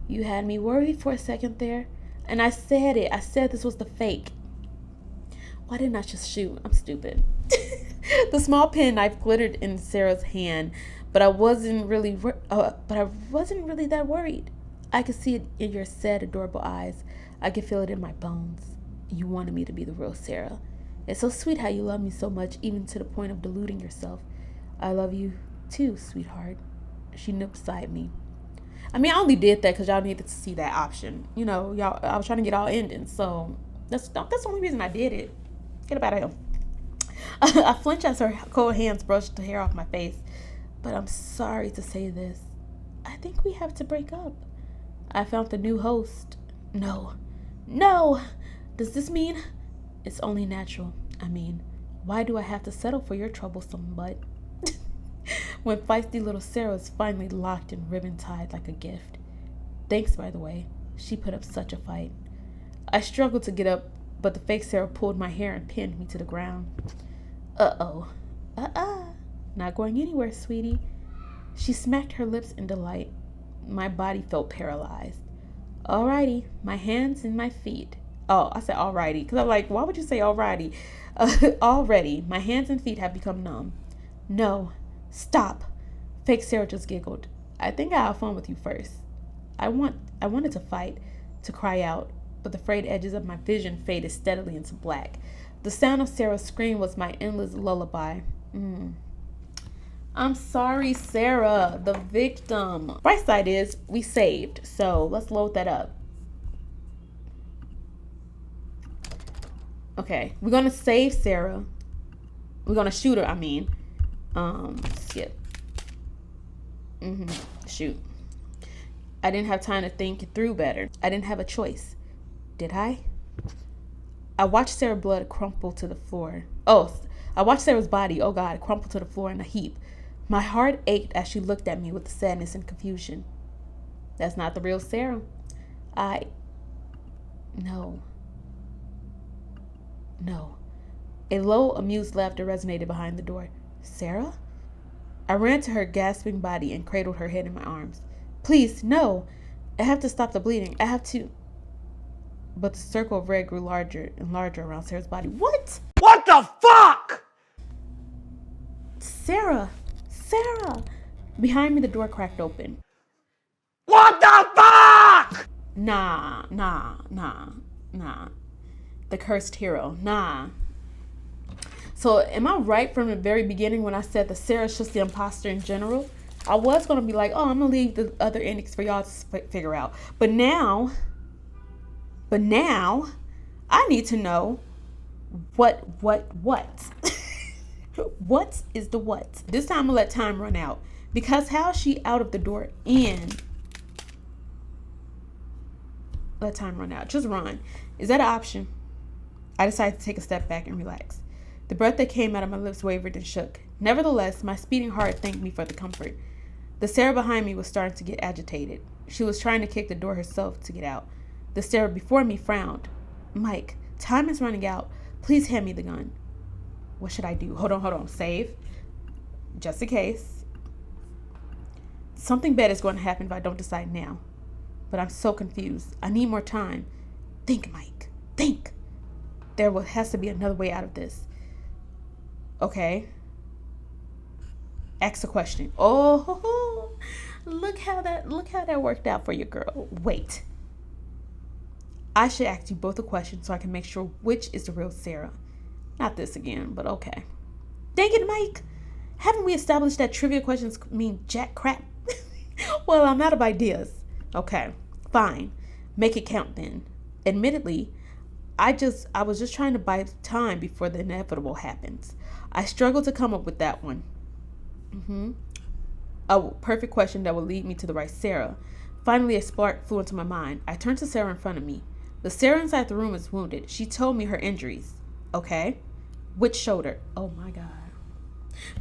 You had me worried for a second there. And I said it. I said this was the fake. Why didn't I just shoot? I'm stupid. The small pen knife glittered in Sarah's hand, but I wasn't really that worried. I could see it in your sad, adorable eyes. I could feel it in my bones. You wanted me to be the real Sarah. It's so sweet how you love me so much, even to the point of deluding yourself. I love you too, sweetheart. She knelt beside me. I mean, I only did that because y'all needed to see that option. You know, y'all. I was trying to get all endings, so that's the only reason I did it. Get about him. I flinched as her cold hands brushed the hair off my face. But I'm sorry to say this. I think we have to break up. I found the new host. No. Does this mean? It's only natural. I mean, why do I have to settle for your troublesome butt? When feisty little Sarah was finally locked and ribbon tied like a gift. Thanks, by the way. She put up such a fight. I struggled to get up, but the fake Sarah pulled my hair and pinned me to the ground. Uh-oh. Not going anywhere, sweetie. She smacked her lips in delight. My body felt paralyzed. Alrighty, my hands and my feet. Oh, I said alrighty, because I'm like, why would you say alrighty? Already, my hands and feet have become numb. No, stop. Fake Sarah just giggled. I think I had fun with you first. I wanted to fight, to cry out, but the frayed edges of my vision faded steadily into black. The sound of Sarah's scream was my endless lullaby. I'm sorry, Sarah, the victim. Bright side is we saved, so let's load that up. Okay, we're gonna save Sarah. We're gonna shoot her, I mean. Skip. Shoot. I didn't have time to think it through better. I didn't have a choice. Did I? I watched Sarah's blood crumple to the floor. I watched Sarah's body, oh God, crumple to the floor in a heap. My heart ached as she looked at me with sadness and confusion. That's not the real Sarah. No. A low, amused laughter resonated behind the door. Sarah? I ran to her gasping body and cradled her head in my arms. Please, no. I have to stop the bleeding. I have to. But the circle of red grew larger and larger around Sarah's body. What? What the fuck? Sarah! Behind me, the door cracked open. What the fuck? Nah. The cursed hero. Nah. So, am I right from the very beginning when I said that Sarah's just the imposter in general? I was going to be like, oh, I'm going to leave the other endings for y'all to figure out. But now, I need to know what? What is the what? This time I'm going to let time run out. Because how is she out of the door in? Let time run out. Just run. Is that an option? I decided to take a step back and relax. The breath that came out of my lips wavered and shook. Nevertheless, my speeding heart thanked me for the comfort. The Sarah behind me was starting to get agitated. She was trying to kick the door herself to get out. The Sarah before me frowned. Mike, time is running out. Please hand me the gun. What should I do? Hold on. Save. Just in case. Something bad is going to happen if I don't decide now. But I'm so confused. I need more time. Think, Mike. Think. There has to be another way out of this. Okay. Ask a question. Oh, look how that worked out for you, girl. Wait. I should ask you both a question so I can make sure which is the real Sarah. Not this again, but okay. Dang it, Mike. Haven't we established that trivia questions mean jack crap? Well, I'm out of ideas. Okay, fine. Make it count then. Admittedly, I was just trying to buy time before the inevitable happens. I struggled to come up with that one. A perfect question that would lead me to the right Sarah. Finally, a spark flew into my mind. I turned to Sarah in front of me. The Sarah inside the room is wounded. She told me her injuries. Okay. Which shoulder? Oh my God.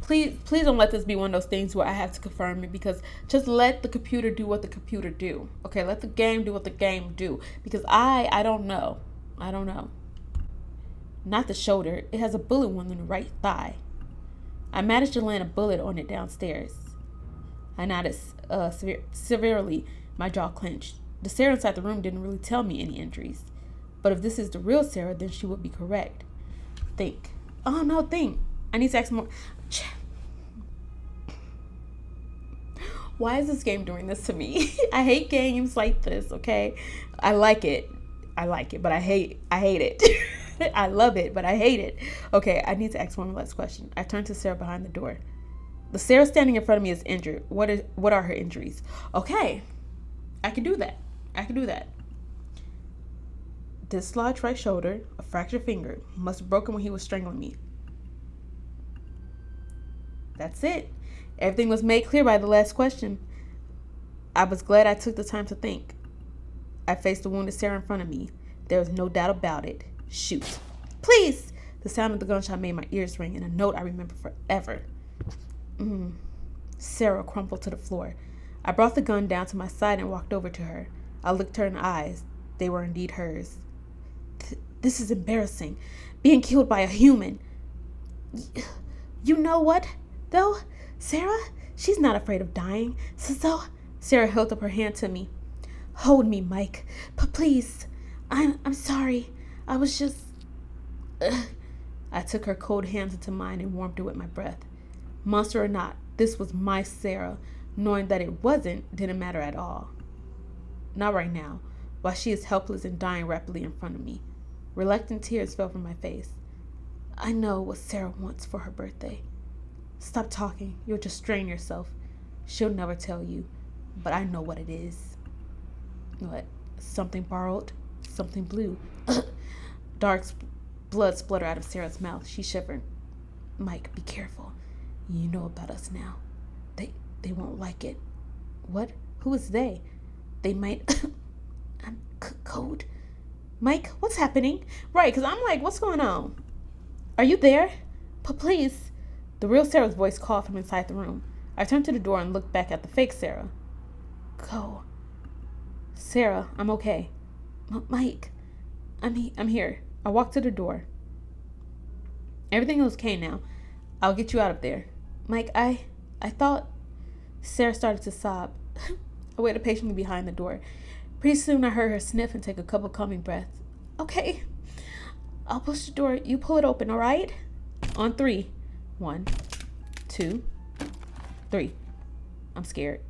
Please don't let this be one of those things where I have to confirm it, because just let the computer do what the computer do. Okay, let the game do what the game do. Because I don't know. Not the shoulder. It has a bullet wound in the right thigh. I managed to land a bullet on it downstairs. I nodded severely, my jaw clenched. The Sarah inside the room didn't really tell me any injuries. But if this is the real Sarah, then she would be correct. Think. Oh, no, think. I need to ask more. Why is this game doing this to me? I hate games like this, okay? I like it, but I hate it. I love it, but I hate it. Okay, I need to ask one last question. I turned to Sarah behind the door. The Sarah standing in front of me is injured. What are her injuries? Okay, I can do that. Dislodged right shoulder, a fractured finger. Must have broken when he was strangling me. That's it. Everything was made clear by the last question. I was glad I took the time to think. I faced the wounded Sarah in front of me. There was no doubt about it. Shoot. Please! The sound of the gunshot made my ears ring, and a note I remember forever. Sarah crumpled to the floor. I brought the gun down to my side and walked over to her. I looked her in the eyes. They were indeed hers. This is embarrassing. Being killed by a human. You know what, though? Sarah, she's not afraid of dying. So Sarah held up her hand to me. Hold me, Mike. But please. I'm sorry. I was just... I took her cold hands into mine and warmed it with my breath. Monster or not, this was my Sarah. Knowing that it wasn't didn't matter at all. Not right now, while she is helpless and dying rapidly in front of me. Reluctant tears fell from my face. I know what Sarah wants for her birthday. Stop talking. You'll just strain yourself. She'll never tell you, but I know what it is. What? Something borrowed? Something blue? Dark blood spluttered out of Sarah's mouth. She shivered. Mike, be careful. You know about us now. They won't like it. What? Who is they? They might... I'm cold. Mike, what's happening? Right, because I'm like, what's going on? Are you there? But please. The real Sarah's voice called from inside the room. I turned to the door and looked back at the fake Sarah. Go. Sarah, I'm okay. Mike, I'm here. I walked to the door. Everything is okay now. I'll get you out of there. Mike, I thought... Sarah started to sob. I waited patiently behind the door. Pretty soon I heard her sniff and take a couple calming breaths. Okay. I'll push the door. You pull it open, all right? On 3. 1, 2, 3. I'm scared.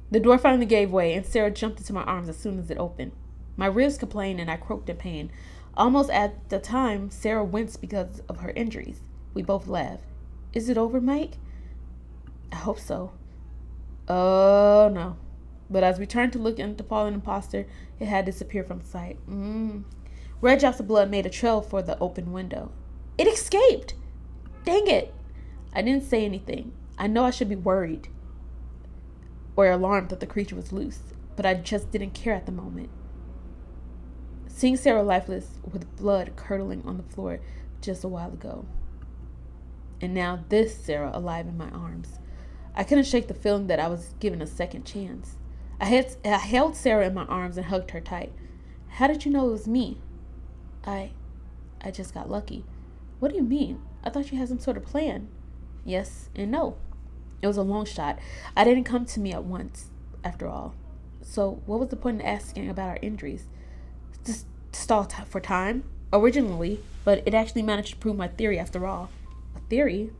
The door finally gave way, and Sarah jumped into my arms as soon as it opened. My ribs complained, and I croaked in pain. Almost at the time, Sarah winced because of her injuries. We both laughed. Is it over, Mike? I hope so. Oh, no. But as we turned to look at the fallen imposter, it had disappeared from sight. Red drops of blood made a trail for the open window. It escaped! Dang it! I didn't say anything. I know I should be worried or alarmed that the creature was loose, but I just didn't care at the moment. Seeing Sarah lifeless with blood curdling on the floor just a while ago. And now this Sarah alive in my arms. I couldn't shake the feeling that I was given a second chance. I held Sarah in my arms and hugged her tight. How did you know it was me? I just got lucky. What do you mean? I thought you had some sort of plan. Yes and no. It was a long shot. I didn't come to me at once, after all. So what was the point in asking about our injuries? Just to stall for time? Originally, but it actually managed to prove my theory after all. A theory?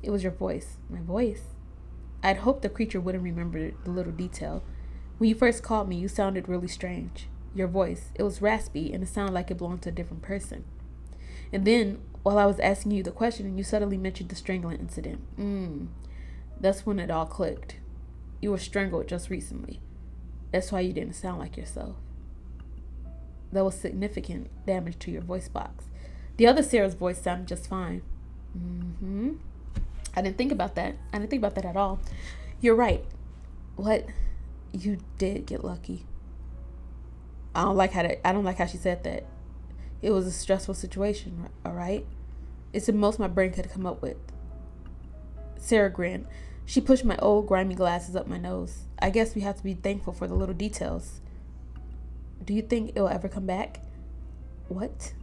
It was your voice. My voice? I'd hoped the creature wouldn't remember the little detail. When you first called me, you sounded really strange. Your voice, it was raspy, and it sounded like it belonged to a different person. And then, while I was asking you the question, you suddenly mentioned the strangling incident. That's when it all clicked. You were strangled just recently. That's why you didn't sound like yourself. That was significant damage to your voice box. The other Sarah's voice sounded just fine. I didn't think about that. I didn't think about that at all. You're right. What? You did get lucky. I don't like how she said that. It was a stressful situation, all right? It's the most my brain could come up with. Sarah grinned. She pushed my old grimy glasses up my nose. I guess we have to be thankful for the little details. Do you think it'll ever come back? What?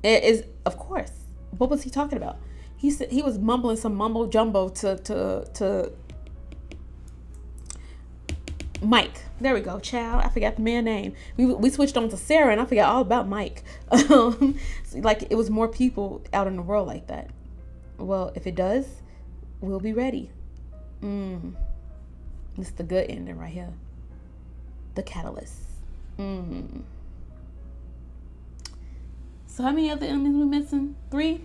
It is, of course. What was he talking about? He said he was mumbling some mumbo jumbo to Mike. There we go, child. I forgot the man's name. We switched on to Sarah, and I forgot all about Mike. Like, it was more people out in the world like that. Well, if it does, we'll be ready. This is the good ending right here. The catalyst. So how many other endings we missing? 3?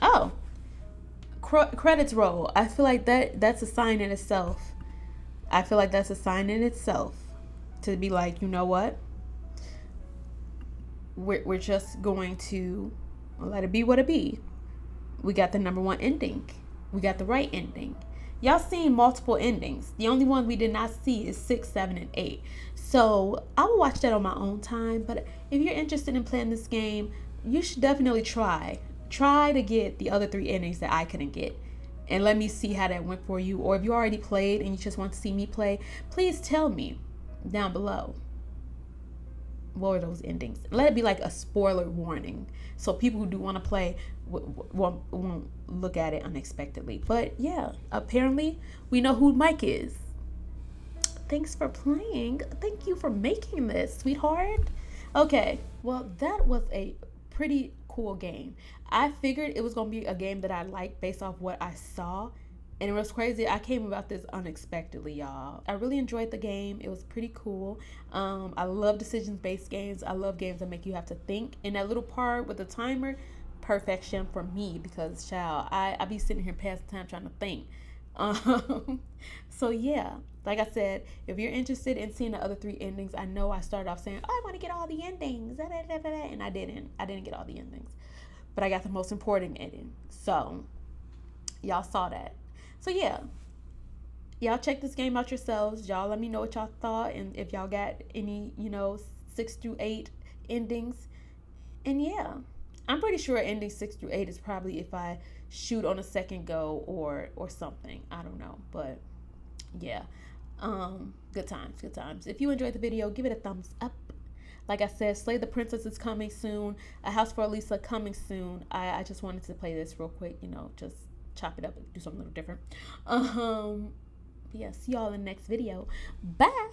Oh, credits roll. I feel like that's a sign in itself. I feel like that's a sign in itself to be like, you know what? We're just going to let it be what it be. We got the number 1 ending. We got the right ending. Y'all seen multiple endings. The only one we did not see is 6, 7, and 8. So I will watch that on my own time. But if you're interested in playing this game, you should definitely try to get the other 3 endings that I couldn't get, and let me see how that went for you. Or if you already played and you just want to see me play, please tell me down below what were those endings. Let it be like a spoiler warning, so people who do want to play won't look at it unexpectedly. But yeah, apparently we know who Mike is. Thanks for playing. Thank you for making this, sweetheart. Okay, well, that was a pretty cool game. I figured it was gonna be a game that I liked based off what I saw, and it was crazy. I came about this unexpectedly, y'all. I really enjoyed the game. It was pretty cool. I love decision-based games. I love games that make you have to think. And that little part with the timer, perfection for me, because child, I be sitting here past the time trying to think. So yeah, like I said, if you're interested in seeing the other 3 endings, I know I started off saying, oh, I want to get all the endings, and I didn't get all the endings, but I got the most important ending. So y'all saw that. So yeah, y'all check this game out yourselves. Y'all let me know what y'all thought, and if y'all got any 6 through 8 endings. And yeah, I'm pretty sure ending 6 through 8 is probably if I shoot on a second go or something. I don't know, but yeah, good times. If you enjoyed the video, give it a thumbs up. Like I said, Slay the Princess is coming soon. A House for Elisa coming soon. I just wanted to play this real quick, just chop it up and do something a little different. Yeah, see y'all in the next video. Bye.